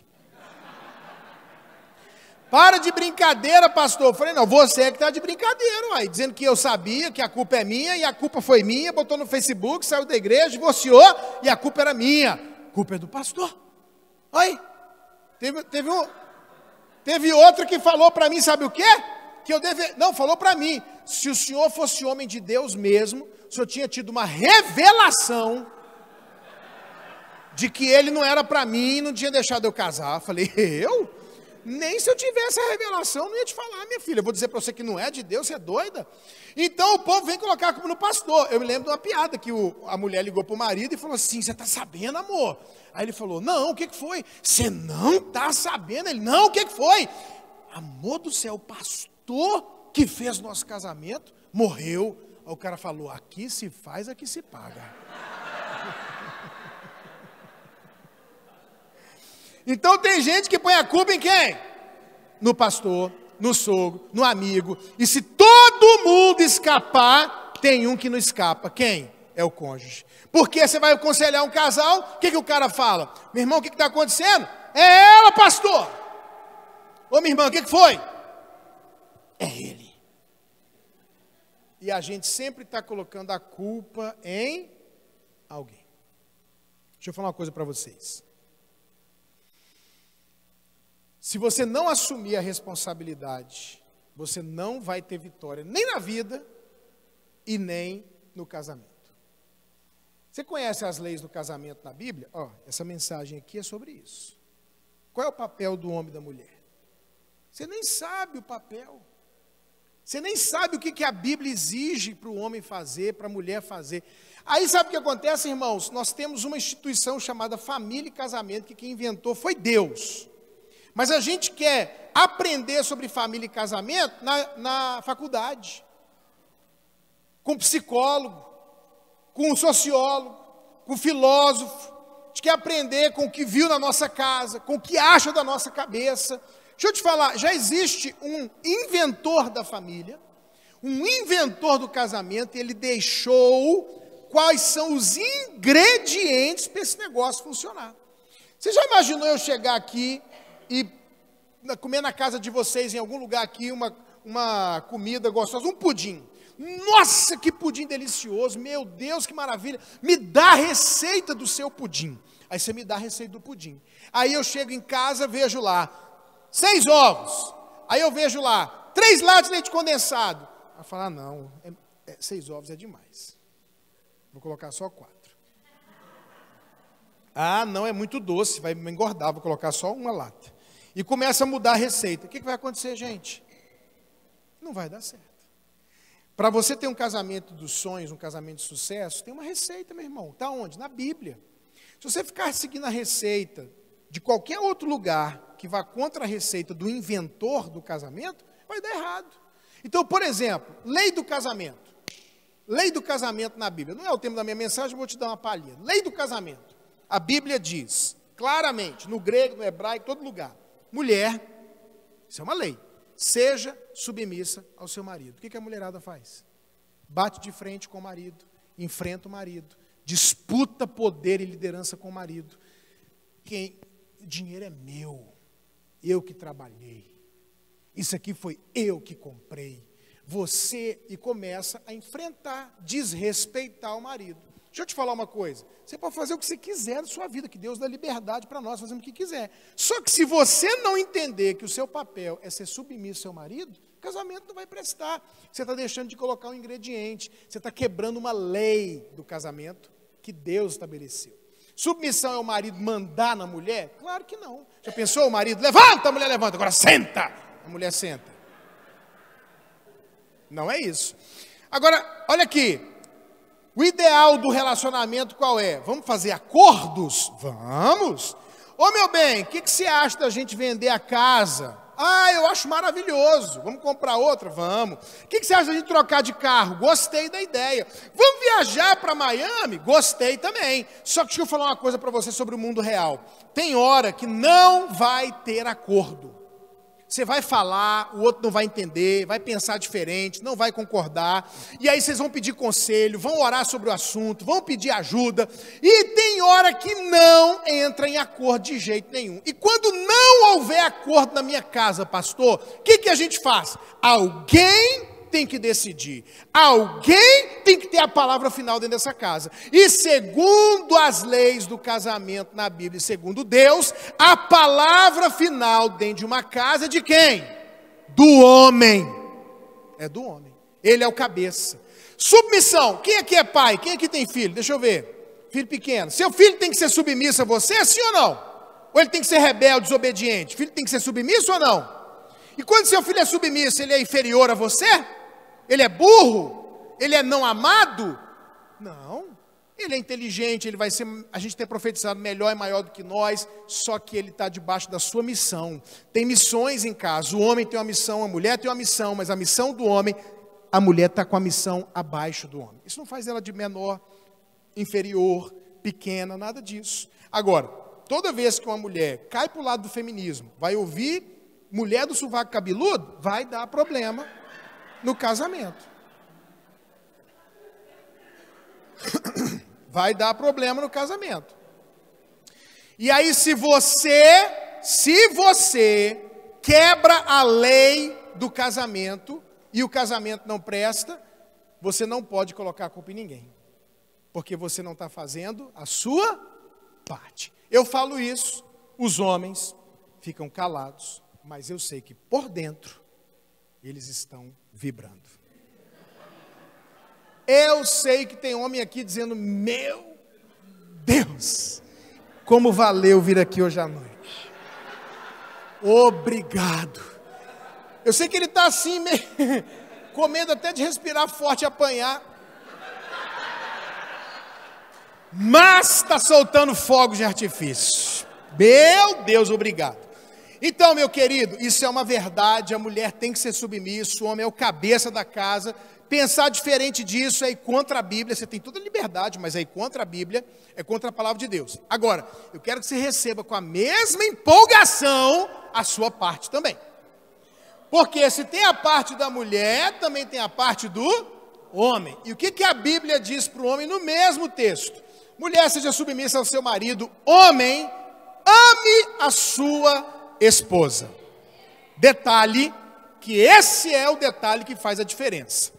Para de brincadeira, pastor. Eu falei, não, você é que está de brincadeira, uai, dizendo que eu sabia que a culpa é minha, e a culpa foi minha, botou no Facebook, saiu da igreja, divorciou, e a culpa era minha. A culpa é do pastor. Olha, teve outra que falou para mim, sabe o quê? Que eu não, falou para mim, se o senhor fosse homem de Deus mesmo, o senhor tinha tido uma revelação de que ele não era para mim e não tinha deixado eu casar. Eu falei, eu? Nem se eu tivesse a revelação, não ia te falar, minha filha. Eu vou dizer para você que não é de Deus, você é doida? Então o povo vem colocar a culpa no pastor. Eu me lembro de uma piada que a mulher ligou para o marido e falou assim, você está sabendo, amor? Aí ele falou, não, o que foi? Você não está sabendo? Ele, não, o que foi? Amor do céu, o pastor que fez nosso casamento morreu. Aí o cara falou, aqui se faz, aqui se paga. Então tem gente que põe a culpa em quem? No pastor, no sogro, no amigo. E se todo mundo escapar, tem um que não escapa. Quem? É o cônjuge. Porque você vai aconselhar um casal, o que o cara fala? Meu irmão, o que está acontecendo? É ela, pastor. Ô, minha irmã, o que foi? É ele. E a gente sempre está colocando a culpa em alguém. Deixa eu falar uma coisa para vocês. Se você não assumir a responsabilidade, você não vai ter vitória nem na vida e nem no casamento. Você conhece as leis do casamento na Bíblia? Essa mensagem aqui é sobre isso. Qual é o papel do homem e da mulher? Você nem sabe o papel. Você nem sabe o que a Bíblia exige para o homem fazer, para a mulher fazer. Aí sabe o que acontece, irmãos? Nós temos uma instituição chamada família e casamento, que quem inventou foi Deus. Mas a gente quer aprender sobre família e casamento na faculdade, com psicólogo, com sociólogo, com filósofo. A gente quer aprender com o que viu na nossa casa, com o que acha da nossa cabeça. Deixa eu te falar, já existe um inventor da família, um inventor do casamento, e ele deixou quais são os ingredientes para esse negócio funcionar. Você já imaginou eu chegar aqui e comer na casa de vocês, em algum lugar aqui, uma comida gostosa, um pudim. Nossa, que pudim delicioso, meu Deus, que maravilha. Me dá a receita do seu pudim. Aí você me dá a receita do pudim. Aí eu chego em casa, vejo lá 6 ovos. Aí eu vejo lá 3 latas de leite condensado. Aí eu falo, não, 6 ovos é demais. Vou colocar só 4. Ah, não, é muito doce, vai me engordar, vou colocar só 1 lata. E começa a mudar a receita. O que vai acontecer, gente? Não vai dar certo. Para você ter um casamento dos sonhos, um casamento de sucesso, tem uma receita, meu irmão. Está onde? Na Bíblia. Se você ficar seguindo a receita de qualquer outro lugar que vá contra a receita do inventor do casamento, vai dar errado. Então, por exemplo, lei do casamento. Lei do casamento na Bíblia. Não é o tema da minha mensagem, eu vou te dar uma palhinha. Lei do casamento. A Bíblia diz, claramente, no grego, no hebraico, todo lugar. Mulher, isso é uma lei. Seja submissa ao seu marido. O que a mulherada faz? Bate de frente com o marido, enfrenta o marido, disputa poder e liderança com o marido. O dinheiro é meu, eu que trabalhei. Isso aqui foi eu que comprei. E começa a enfrentar, desrespeitar o marido. Deixa eu te falar uma coisa. Você pode fazer o que você quiser da sua vida, que Deus dá liberdade para nós fazermos o que quiser. Só que se você não entender que o seu papel é ser submisso ao seu marido, o casamento não vai prestar. Você está deixando de colocar um ingrediente. Você está quebrando uma lei do casamento que Deus estabeleceu. Submissão é o marido mandar na mulher? Claro que não. Já pensou o marido? Levanta, a mulher levanta. Agora senta. A mulher senta. Não é isso. Agora, olha aqui. O ideal do relacionamento qual é? Vamos fazer acordos? Vamos! Ô meu bem, o que você acha da gente vender a casa? Ah, eu acho maravilhoso. Vamos comprar outra? Vamos. O que você acha da gente trocar de carro? Gostei da ideia. Vamos viajar para Miami? Gostei também. Só que deixa eu falar uma coisa para você sobre o mundo real. Tem hora que não vai ter acordo. Você vai falar, o outro não vai entender, vai pensar diferente, não vai concordar. E aí vocês vão pedir conselho, vão orar sobre o assunto, vão pedir ajuda. E tem hora que não entra em acordo de jeito nenhum. E quando não houver acordo na minha casa, pastor, o que a gente faz? Alguém tem que decidir. Alguém tem que ter a palavra final dentro dessa casa. E segundo as leis do casamento na Bíblia, segundo Deus, a palavra final dentro de uma casa é de quem? Do homem. É do homem. Ele é o cabeça. Submissão. Quem aqui é pai? Quem aqui tem filho? Deixa eu ver. Filho pequeno. Seu filho tem que ser submisso a você, sim ou não? Ou ele tem que ser rebelde, desobediente? Filho tem que ser submisso ou não? E quando seu filho é submisso, ele é inferior a você? Ele é burro? Ele é não amado? Não. Ele é inteligente, ele vai ser, a gente tem profetizado, melhor e maior do que nós, só que ele está debaixo da sua missão. Tem missões em casa, o homem tem uma missão, a mulher tem uma missão, mas a missão do homem, a mulher está com a missão abaixo do homem. Isso não faz ela de menor, inferior, pequena, nada disso. Agora, toda vez que uma mulher cai para o lado do feminismo, vai ouvir mulher do sovaco cabeludo, vai dar problema no casamento. Vai dar problema no casamento. E aí se você quebra a lei do casamento e o casamento não presta, você não pode colocar a culpa em ninguém. Porque você não está fazendo a sua parte. Eu falo isso, os homens ficam calados, mas eu sei que por dentro eles estão vibrando. Eu sei que tem homem aqui dizendo, meu Deus, como valeu vir aqui hoje à noite. Obrigado. Eu sei que ele está assim, com medo até de respirar forte e apanhar. Mas está soltando fogos de artifício. Meu Deus, obrigado. Então, meu querido, isso é uma verdade, a mulher tem que ser submissa, o homem é o cabeça da casa. Pensar diferente disso é ir contra a Bíblia, você tem toda a liberdade, mas é ir contra a Bíblia, é contra a palavra de Deus. Agora, eu quero que você receba com a mesma empolgação a sua parte também. Porque se tem a parte da mulher, também tem a parte do homem. E o que a Bíblia diz para o homem no mesmo texto? Mulher, seja submissa ao seu marido, homem, ame a sua esposa. Detalhe, que esse é o detalhe que faz a diferença.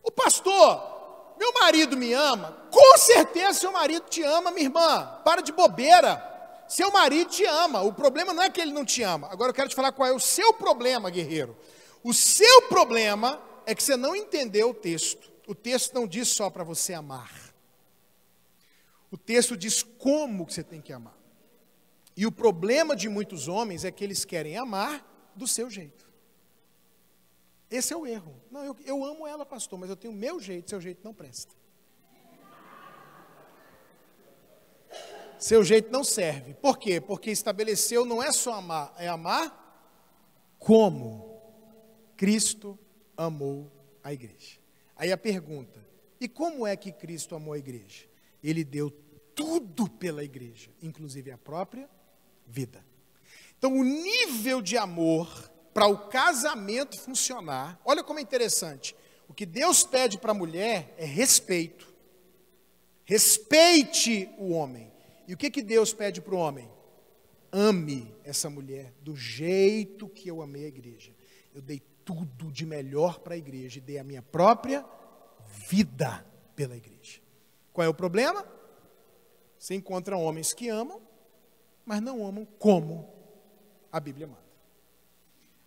O pastor, meu marido me ama. Com certeza seu marido te ama, minha irmã. Para de bobeira. Seu marido te ama. O problema não é que ele não te ama. Agora eu quero te falar qual é o seu problema, guerreiro. O seu problema é que você não entendeu o texto. O texto não diz só para você amar. O texto diz como que você tem que amar. E o problema de muitos homens é que eles querem amar do seu jeito. Esse é o erro. Não, eu amo ela, pastor, mas eu tenho o meu jeito, seu jeito não presta. Seu jeito não serve. Por quê? Porque estabeleceu não é só amar, é amar como Cristo amou a igreja. Aí a pergunta, e como é que Cristo amou a igreja? Ele deu tudo pela igreja, inclusive a própria vida. Então o nível de amor para o casamento funcionar, olha como é interessante. O que Deus pede para a mulher é respeito. Respeite o homem. E o que Deus pede para o homem? Ame essa mulher do jeito que eu amei a igreja. Eu dei tudo de melhor para a igreja e dei a minha própria vida pela igreja. Qual é o problema? Você encontra homens que amam, mas não amam como a Bíblia manda.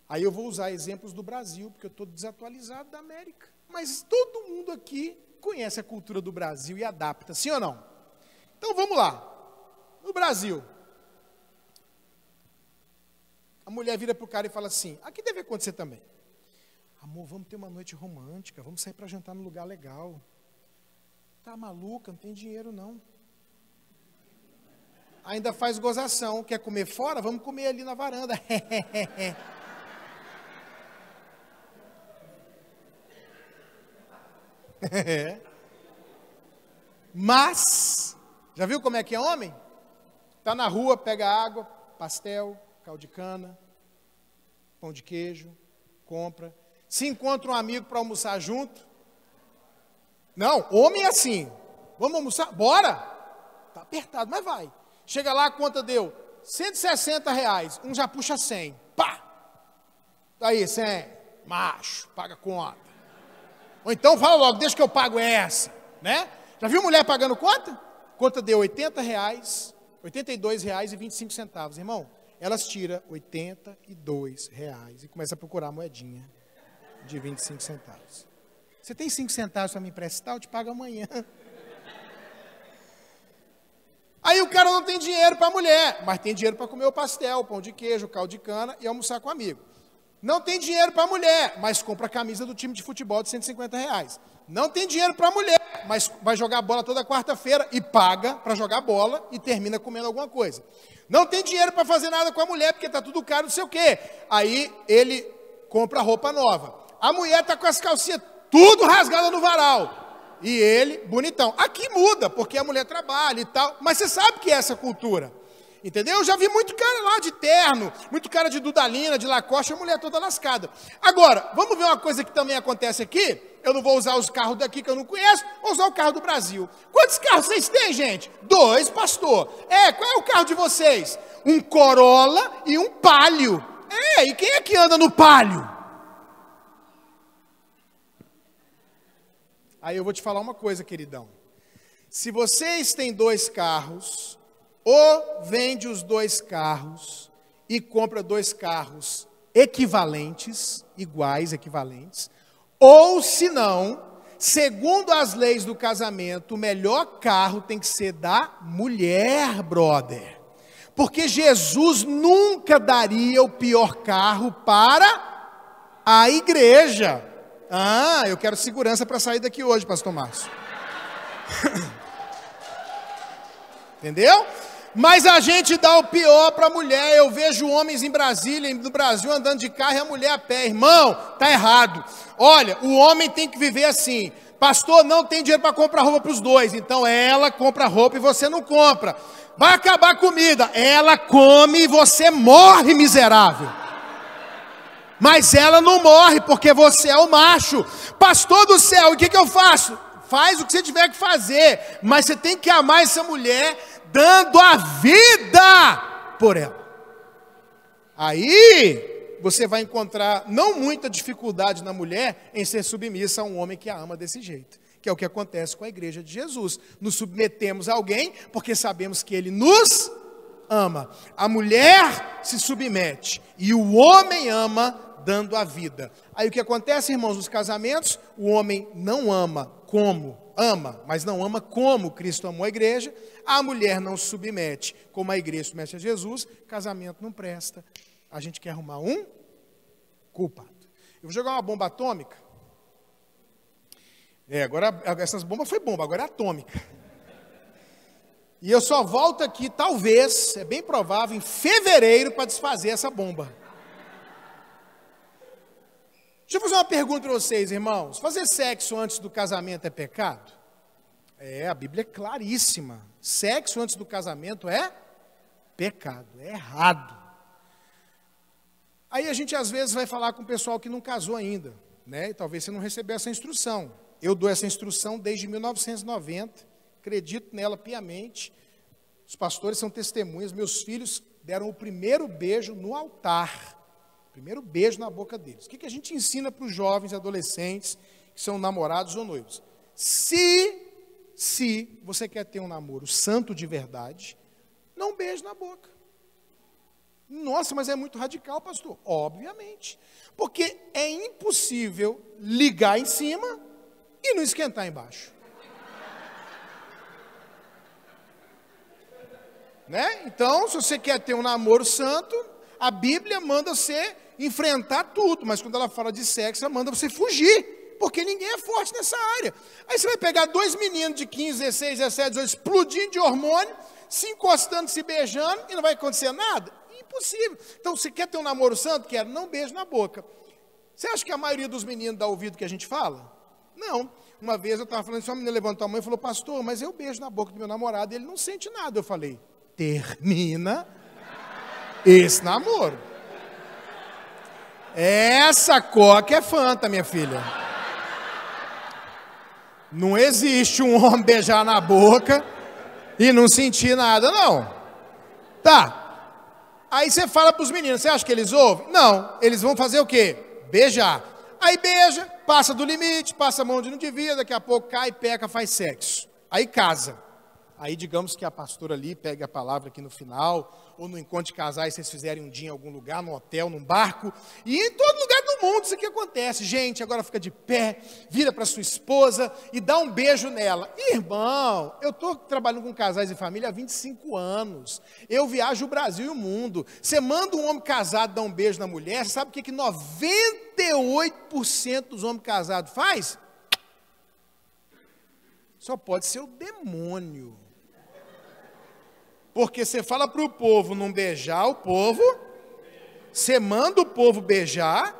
Aí eu vou usar exemplos do Brasil, porque eu estou desatualizado da América. Mas todo mundo aqui conhece a cultura do Brasil e adapta, sim ou não? Então vamos lá. No Brasil, a mulher vira para o cara e fala assim, aqui deve acontecer também. Amor, vamos ter uma noite romântica, vamos sair para jantar num lugar legal. Tá maluca, não tem dinheiro não. Ainda faz gozação, quer comer fora? Vamos comer ali na varanda. Mas, já viu como é que é homem? Está na rua, pega água, pastel, caldo de cana, pão de queijo, compra. Se encontra um amigo para almoçar junto. Não, homem é assim. Vamos almoçar? Bora! Está apertado, mas vai. Chega lá, a conta deu R$160. Um já puxa 100. Pá! Aí, 100. Macho, paga a conta. Ou então fala logo, deixa que eu pago essa. Né? Já viu mulher pagando conta? Conta deu R$82,25. Irmão, elas tiram R$82 e começam a procurar a moedinha de 25 centavos. Você tem 5 centavos para me emprestar? Eu te pago amanhã. Aí o cara não tem dinheiro para a mulher, mas tem dinheiro para comer o pastel, o pão de queijo, o caldo de cana e almoçar com o amigo. Não tem dinheiro para a mulher, mas compra a camisa do time de futebol de R$150. Não tem dinheiro para a mulher, mas vai jogar bola toda quarta-feira e paga para jogar bola e termina comendo alguma coisa. Não tem dinheiro para fazer nada com a mulher, porque está tudo caro, não sei o quê. Aí ele compra roupa nova. A mulher está com as calcinhas tudo rasgadas no varal. E ele, bonitão. Aqui muda, porque a mulher trabalha e tal. Mas você sabe que é essa cultura. Entendeu? Eu já vi muito cara lá de terno, muito cara de Dudalina, de Lacoste, a mulher toda lascada. Agora, vamos ver uma coisa que também acontece aqui? Eu não vou usar os carros daqui que eu não conheço, vou usar o carro do Brasil. Quantos carros vocês têm, gente? 2, pastor. Qual é o carro de vocês? Um Corolla e um Palio. E quem é que anda no Palio? Aí eu vou te falar uma coisa, queridão. Se vocês têm 2 carros, ou vende os 2 carros e compra 2 carros equivalentes, iguais, equivalentes, ou se não, segundo as leis do casamento, o melhor carro tem que ser da mulher, brother. Porque Jesus nunca daria o pior carro para a igreja. Eu quero segurança para sair daqui hoje, pastor Márcio. Entendeu? Mas a gente dá o pior para a mulher. Eu vejo homens em Brasília, no Brasil, andando de carro e a mulher a pé. Irmão, tá errado. Olha, o homem tem que viver assim. Pastor, não tem dinheiro para comprar roupa para os 2. Então ela compra roupa e você não compra. Vai acabar a comida. Ela come e você morre, miserável. Mas ela não morre porque você é o macho. Pastor do céu, o que eu faço? Faz o que você tiver que fazer. Mas você tem que amar essa mulher dando a vida por ela. Aí, você vai encontrar não muita dificuldade na mulher em ser submissa a um homem que a ama desse jeito, que é o que acontece com a igreja de Jesus. Nos submetemos a alguém porque sabemos que ele nos ama. A mulher se submete e o homem ama dando a vida. Aí o que acontece, irmãos, nos casamentos? O homem não ama como ama, mas não ama como Cristo amou a igreja. A mulher não se submete como a igreja submete a Jesus. Casamento não presta. A gente quer arrumar um culpado. Eu vou jogar uma bomba atômica. Agora essas bombas foi bomba, agora é atômica. E eu só volto aqui, talvez, é bem provável, em fevereiro para desfazer essa bomba. Deixa eu fazer uma pergunta para vocês, irmãos. Fazer sexo antes do casamento é pecado? A Bíblia é claríssima. Sexo antes do casamento é pecado, é errado. Aí a gente às vezes vai falar com o pessoal que não casou ainda, né? E talvez você não recebeu essa instrução. Eu dou essa instrução desde 1990, acredito nela piamente. Os pastores são testemunhas, meus filhos deram o primeiro beijo no altar. Primeiro beijo na boca deles. O que a gente ensina para os jovens e adolescentes que são namorados ou noivos? Se você quer ter um namoro santo de verdade, não beije na boca. Nossa, mas é muito radical, pastor. Obviamente. Porque é impossível ligar em cima e não esquentar embaixo. Né? Então, se você quer ter um namoro santo, a Bíblia manda você enfrentar tudo, mas quando ela fala de sexo, ela manda você fugir, porque ninguém é forte nessa área. Aí você vai pegar dois meninos de 15, 16, 17, 18, explodindo de hormônio, se encostando, se beijando, e não vai acontecer nada? Impossível. Então, você quer ter um namoro santo? Quero, não beijo na boca. Você acha que a maioria dos meninos dá ouvido que a gente fala? Não. Uma vez eu estava falando isso, uma menina levantou a mão e falou, pastor, mas eu beijo na boca do meu namorado e ele não sente nada. Eu falei, termina esse namoro. Essa coca é Fanta, minha filha. Não existe um homem beijar na boca e não sentir nada, não. Tá. Aí você fala para os meninos, você acha que eles ouvem? Não. Eles vão fazer o quê? Beijar. Aí beija, passa do limite, passa a mão onde não devia, daqui a pouco cai, peca, faz sexo. Aí casa. Aí digamos que a pastora ali pegue a palavra aqui no final, ou no encontro de casais, vocês fizerem um dia em algum lugar, no hotel, num barco, e em todo lugar do mundo isso aqui acontece. Gente, agora fica de pé, vira para sua esposa e dá um beijo nela. Irmão, eu estou trabalhando com casais e família há 25 anos, eu viajo o Brasil e o mundo. Você manda um homem casado dar um beijo na mulher, sabe o que 98% dos homens casados faz? Só pode ser o demônio. Porque você fala para o povo não beijar o povo, você manda o povo beijar,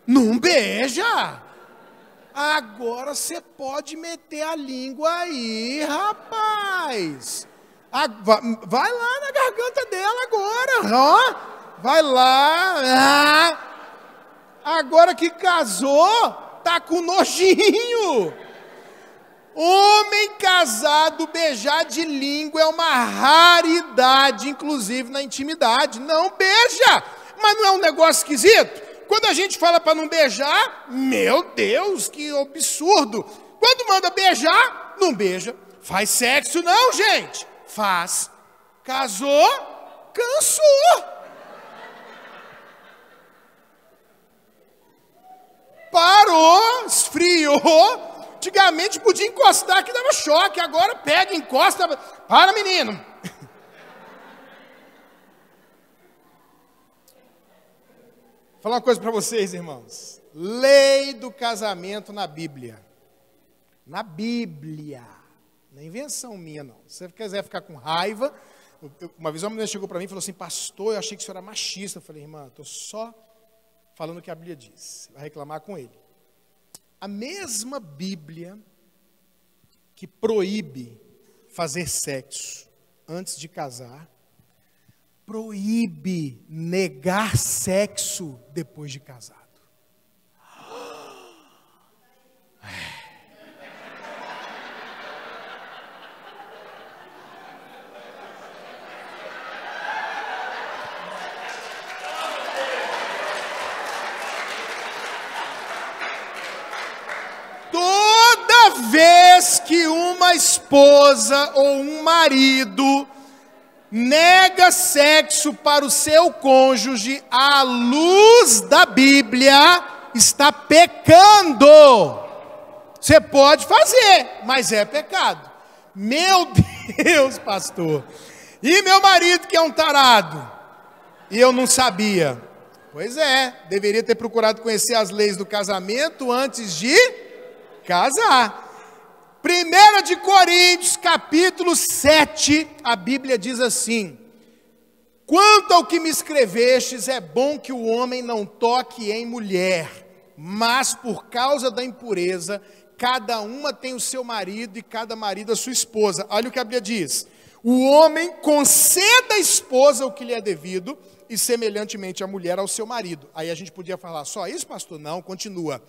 não beija. Agora você pode meter a língua aí, rapaz. Vai lá na garganta dela agora, ó. Vai lá. Agora que casou, tá com nojinho. Homem casado beijar de língua é uma raridade, inclusive na intimidade. Não beija, mas não é um negócio esquisito? Quando a gente fala para não beijar, meu Deus, que absurdo. Quando manda beijar, não beija. Faz sexo não, gente. Faz. Casou, cansou. Parou, esfriou. Antigamente podia encostar que dava choque, agora pega, encosta. Para, menino. Vou falar uma coisa para vocês, irmãos. Lei do casamento na Bíblia. Na Bíblia. Não é invenção minha, não. Se você quiser ficar com raiva, uma vez uma menina chegou para mim e falou assim, pastor, eu achei que o senhor era machista. Eu falei, irmã, estou só falando o que a Bíblia diz. Vai reclamar com ele. A mesma Bíblia que proíbe fazer sexo antes de casar, proíbe negar sexo depois de casado. esposa ou um marido nega sexo para o seu cônjuge à luz da Bíblia, está pecando. Você pode fazer, mas é pecado. Meu Deus, pastor. E meu marido que é um tarado? E eu não sabia. Pois é, deveria ter procurado conhecer as leis do casamento antes de casar. 1 de Coríntios, capítulo 7, a Bíblia diz assim: quanto ao que me escrevestes, é bom que o homem não toque em mulher, mas por causa da impureza, cada uma tem o seu marido e cada marido a sua esposa. Olha o que a Bíblia diz: o homem conceda à esposa o que lhe é devido, e semelhantemente a mulher ao seu marido. Aí a gente podia falar, só isso, pastor? Não, continua.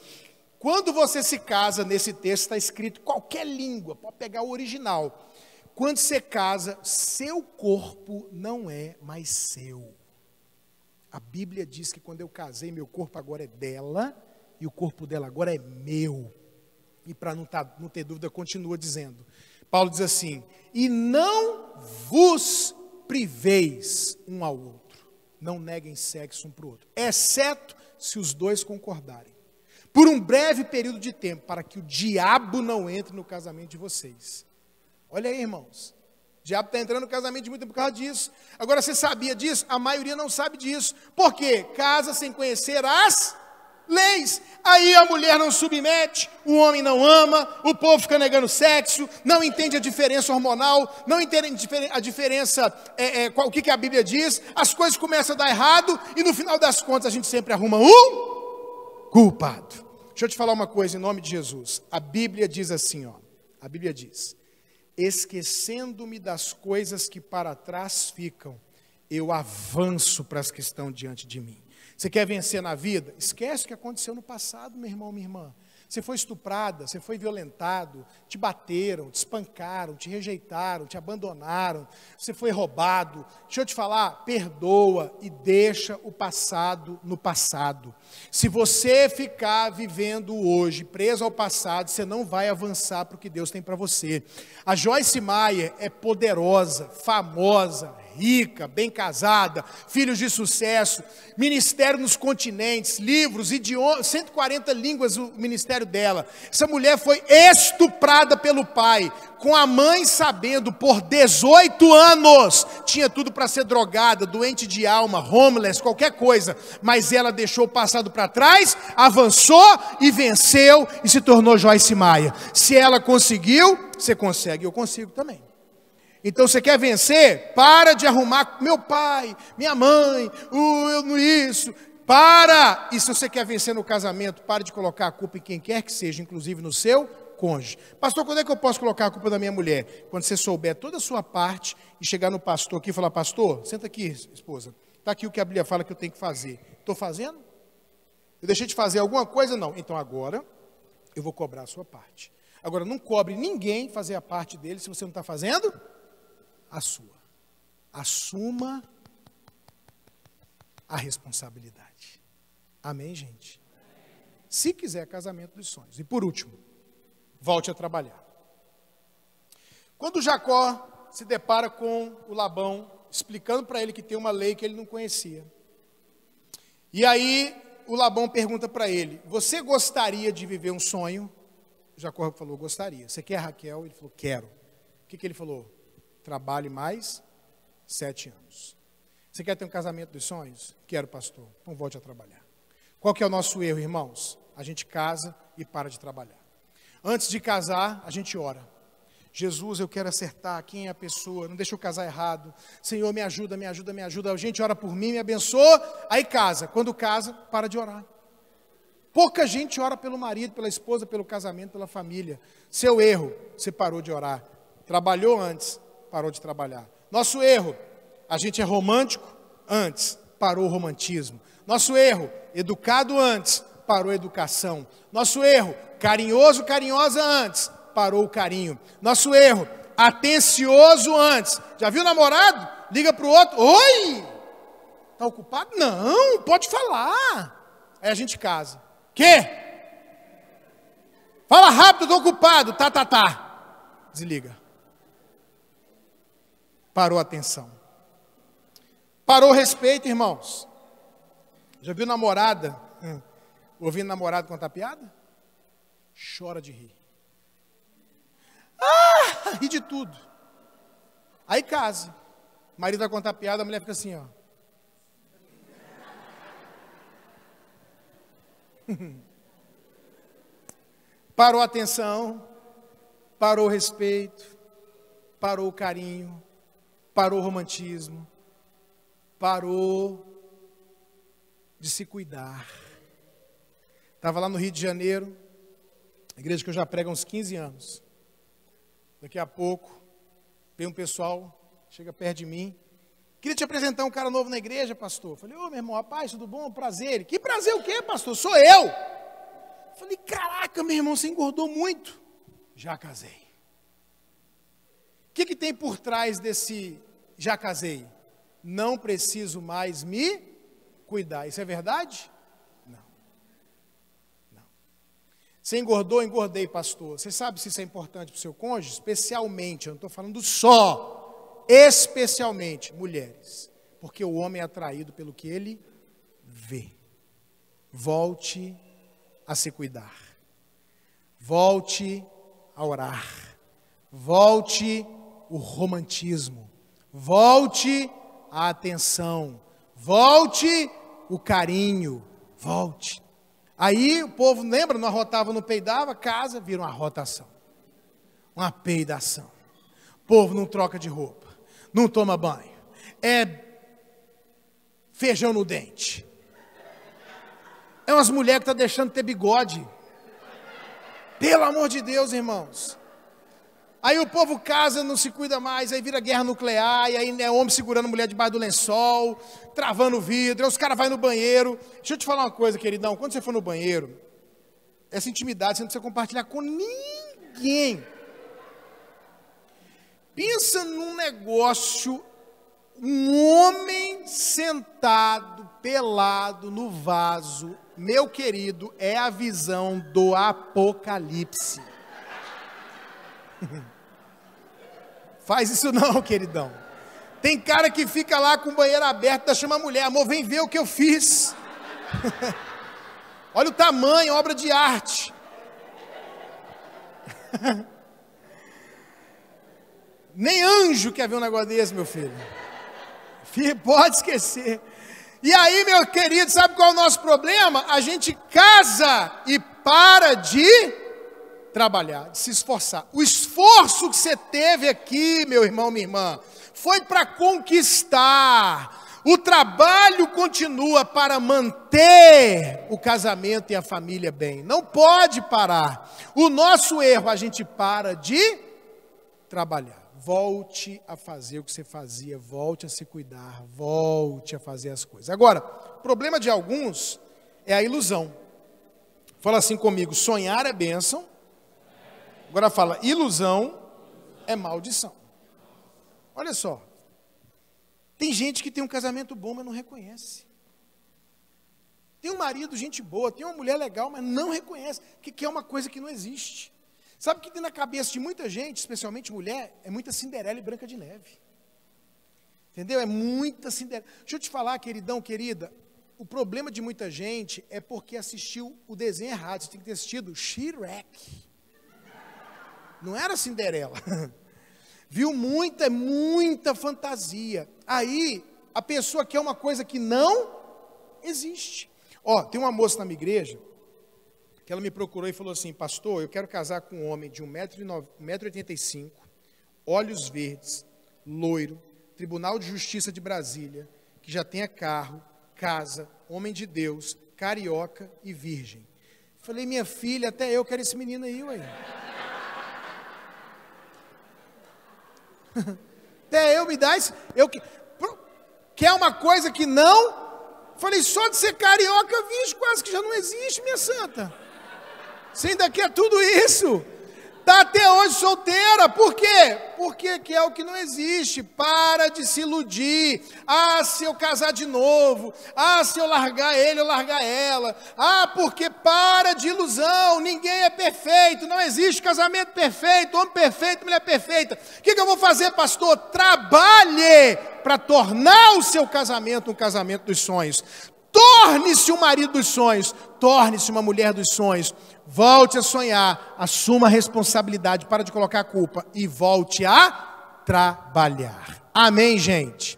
Quando você se casa, nesse texto está escrito qualquer língua, pode pegar o original. Quando você casa, seu corpo não é mais seu. A Bíblia diz que quando eu casei, meu corpo agora é dela, e o corpo dela agora é meu. E para não ter dúvida, continua dizendo. Paulo diz assim: e não vos priveis um ao outro. Não neguem sexo um para o outro, exceto se os dois concordarem. Por um breve período de tempo, para que o diabo não entre no casamento de vocês. Olha aí, irmãos. O diabo está entrando no casamento de muita por causa disso. Agora, você sabia disso? A maioria não sabe disso. Por quê? Casa sem conhecer as leis. Aí a mulher não submete, o homem não ama, o povo fica negando sexo, não entende a diferença hormonal, não entende a diferença, o que a Bíblia diz. As coisas começam a dar errado e no final das contas a gente sempre arruma um culpado. Deixa eu te falar uma coisa em nome de Jesus. A Bíblia diz assim, ó. A Bíblia diz: esquecendo-me das coisas que para trás ficam, eu avanço para as que estão diante de mim. Você quer vencer na vida? Esquece o que aconteceu no passado, meu irmão, minha irmã. Você foi estuprada, você foi violentado, te bateram, te espancaram, te rejeitaram, te abandonaram, você foi roubado. Deixa eu te falar, perdoa e deixa o passado no passado. Se você ficar vivendo hoje, preso ao passado, você não vai avançar para o que Deus tem para você. A Joyce Meyer é poderosa, famosa, rica, bem casada, filhos de sucesso, ministério nos continentes, livros, idiomas, 140 línguas o ministério dela. Essa mulher foi estuprada pelo pai, com a mãe sabendo por 18 anos, tinha tudo para ser drogada, doente de alma, homeless, qualquer coisa, mas ela deixou o passado para trás, avançou e venceu e se tornou Joyce Meyer. Se ela conseguiu, você consegue, eu consigo também. Então você quer vencer? Para de arrumar meu pai, minha mãe, eu não isso. Para! E se você quer vencer no casamento, pare de colocar a culpa em quem quer que seja, inclusive no seu cônjuge. Pastor, quando é que eu posso colocar a culpa da minha mulher? Quando você souber toda a sua parte e chegar no pastor aqui e falar: pastor, senta aqui, esposa. Está aqui o que a Bíblia fala que eu tenho que fazer. Estou fazendo? Eu deixei de fazer alguma coisa? Não. Então agora eu vou cobrar a sua parte. Agora não cobre ninguém fazer a parte dele se você não está fazendo a sua. Assuma a responsabilidade. Amém, gente? Se quiser, casamento dos sonhos. E por último, volte a trabalhar. Quando Jacó se depara com o Labão, explicando para ele que tem uma lei que ele não conhecia. E aí o Labão pergunta para ele: você gostaria de viver um sonho? Jacó falou: gostaria. Você quer Raquel? Ele falou: quero. O que ele falou? Trabalhe mais 7 anos. Você quer ter um casamento dos sonhos? Quero, pastor. Então volte a trabalhar. Qual que é o nosso erro, irmãos? A gente casa e para de trabalhar. Antes de casar, a gente ora. Jesus, eu quero acertar quem é a pessoa, não deixa eu casar errado. Senhor, me ajuda, me ajuda, me ajuda. A gente ora por mim, me abençoa, aí casa. Quando casa, para de orar. Pouca gente ora pelo marido, pela esposa, pelo casamento, pela família. Seu erro, você parou de orar. Trabalhou antes, parou de trabalhar. Nosso erro, a gente é romântico antes, parou o romantismo. Nosso erro, educado antes, parou a educação. Nosso erro, carinhoso, carinhosa antes, parou o carinho. Nosso erro, atencioso antes. Já viu o namorado? Liga para o outro: oi, está ocupado? Não, pode falar. Aí a gente casa. Quê? Fala rápido, estou ocupado. Tá. Desliga. parou a atenção. Parou o respeito, irmãos. Já viu namorada, ouvindo namorado contar piada? Chora de rir. Ri de tudo. Aí casa. O marido vai contar piada, a mulher fica assim, ó. Parou a atenção, parou o respeito, parou o carinho, parou o romantismo, parou de se cuidar. Estava lá no Rio de Janeiro, igreja que eu já prego há uns 15 anos. Daqui a pouco, vem um pessoal, chega perto de mim. Queria te apresentar um cara novo na igreja, pastor. Falei, ô meu irmão, rapaz, tudo bom? Prazer. Que prazer o quê, pastor? Sou eu. Falei, caraca, meu irmão, você engordou muito. Já casei. O que tem por trás desse já casei? Não preciso mais me cuidar. Isso é verdade? Você engordou? Engordei, pastor. Você sabe se isso é importante para o seu cônjuge? Especialmente, eu não estou falando só, especialmente mulheres. Porque o homem é atraído pelo que ele vê. Volte a se cuidar. Volte a orar. Volte o romantismo. Volte a atenção. Volte o carinho. Volte. Aí o povo, lembra, não arrotava, não peidava, casa, vira uma rotação, uma peidação. O povo não troca de roupa, não toma banho, é feijão no dente. É umas mulheres que estão deixando de ter bigode. Pelo amor de Deus, irmãos. Aí o povo casa, não se cuida mais, aí vira guerra nuclear, e aí é homem segurando mulher debaixo do lençol, travando o vidro, aí os caras vão no banheiro. Deixa eu te falar uma coisa, queridão, quando você for no banheiro, essa intimidade você não precisa compartilhar com ninguém. Pensa num negócio, um homem sentado, pelado no vaso, meu querido, é a visão do Apocalipse. Faz isso não, queridão. Tem cara que fica lá com o banheiro aberto, chama a mulher, amor, vem ver o que eu fiz. Olha o tamanho, obra de arte. Nem anjo quer ver um negócio desse, meu filho. Filho, pode esquecer. E aí, meu querido, sabe qual é o nosso problema? A gente casa e para de trabalhar, de se esforçar. O esforço que você teve aqui, meu irmão, minha irmã, foi para conquistar. O trabalho continua para manter o casamento e a família bem. Não pode parar. O nosso erro, a gente para de trabalhar. Volte a fazer o que você fazia, volte a se cuidar, volte a fazer as coisas. Agora, o problema de alguns é a ilusão. Fala assim comigo, sonhar é bênção. Agora fala, ilusão é maldição. Olha só. Tem gente que tem um casamento bom, mas não reconhece. Tem um marido, gente boa, tem uma mulher legal, mas não reconhece, que é uma coisa que não existe. Sabe o que tem na cabeça de muita gente, especialmente mulher? É muita Cinderela e Branca de Neve. Entendeu? É muita Cinderela. Deixa eu te falar, queridão, querida, o problema de muita gente é porque assistiu o desenho errado. Você tem que ter assistido Shrek. Não era Cinderela. Viu muita fantasia. Aí, a pessoa quer uma coisa que não existe. Ó, tem uma moça na minha igreja, que ela me procurou e falou assim, pastor, eu quero casar com um homem de 1,85 m, olhos verdes, loiro, Tribunal de Justiça de Brasília, que já tenha carro, casa, homem de Deus, carioca e virgem. Falei, minha filha, até eu quero esse menino aí, ué. Até eu me dá isso. Quer uma coisa que não? Falei, só de ser carioca, vixe, quase que já não existe, minha santa. Você ainda quer tudo isso? Está até hoje solteira, por quê? Porque quer o que não existe. Para de se iludir. Ah, se eu casar de novo. Ah, se eu largar ele, eu largar ela. Ah, porque para de ilusão. Ninguém é perfeito. Não existe casamento perfeito, homem perfeito, mulher perfeita. O que eu vou fazer, pastor? Trabalhe para tornar o seu casamento um casamento dos sonhos. Torne-se um marido dos sonhos, torne-se uma mulher dos sonhos, volte a sonhar, assuma a responsabilidade, para de colocar a culpa e volte a trabalhar. Amém, gente?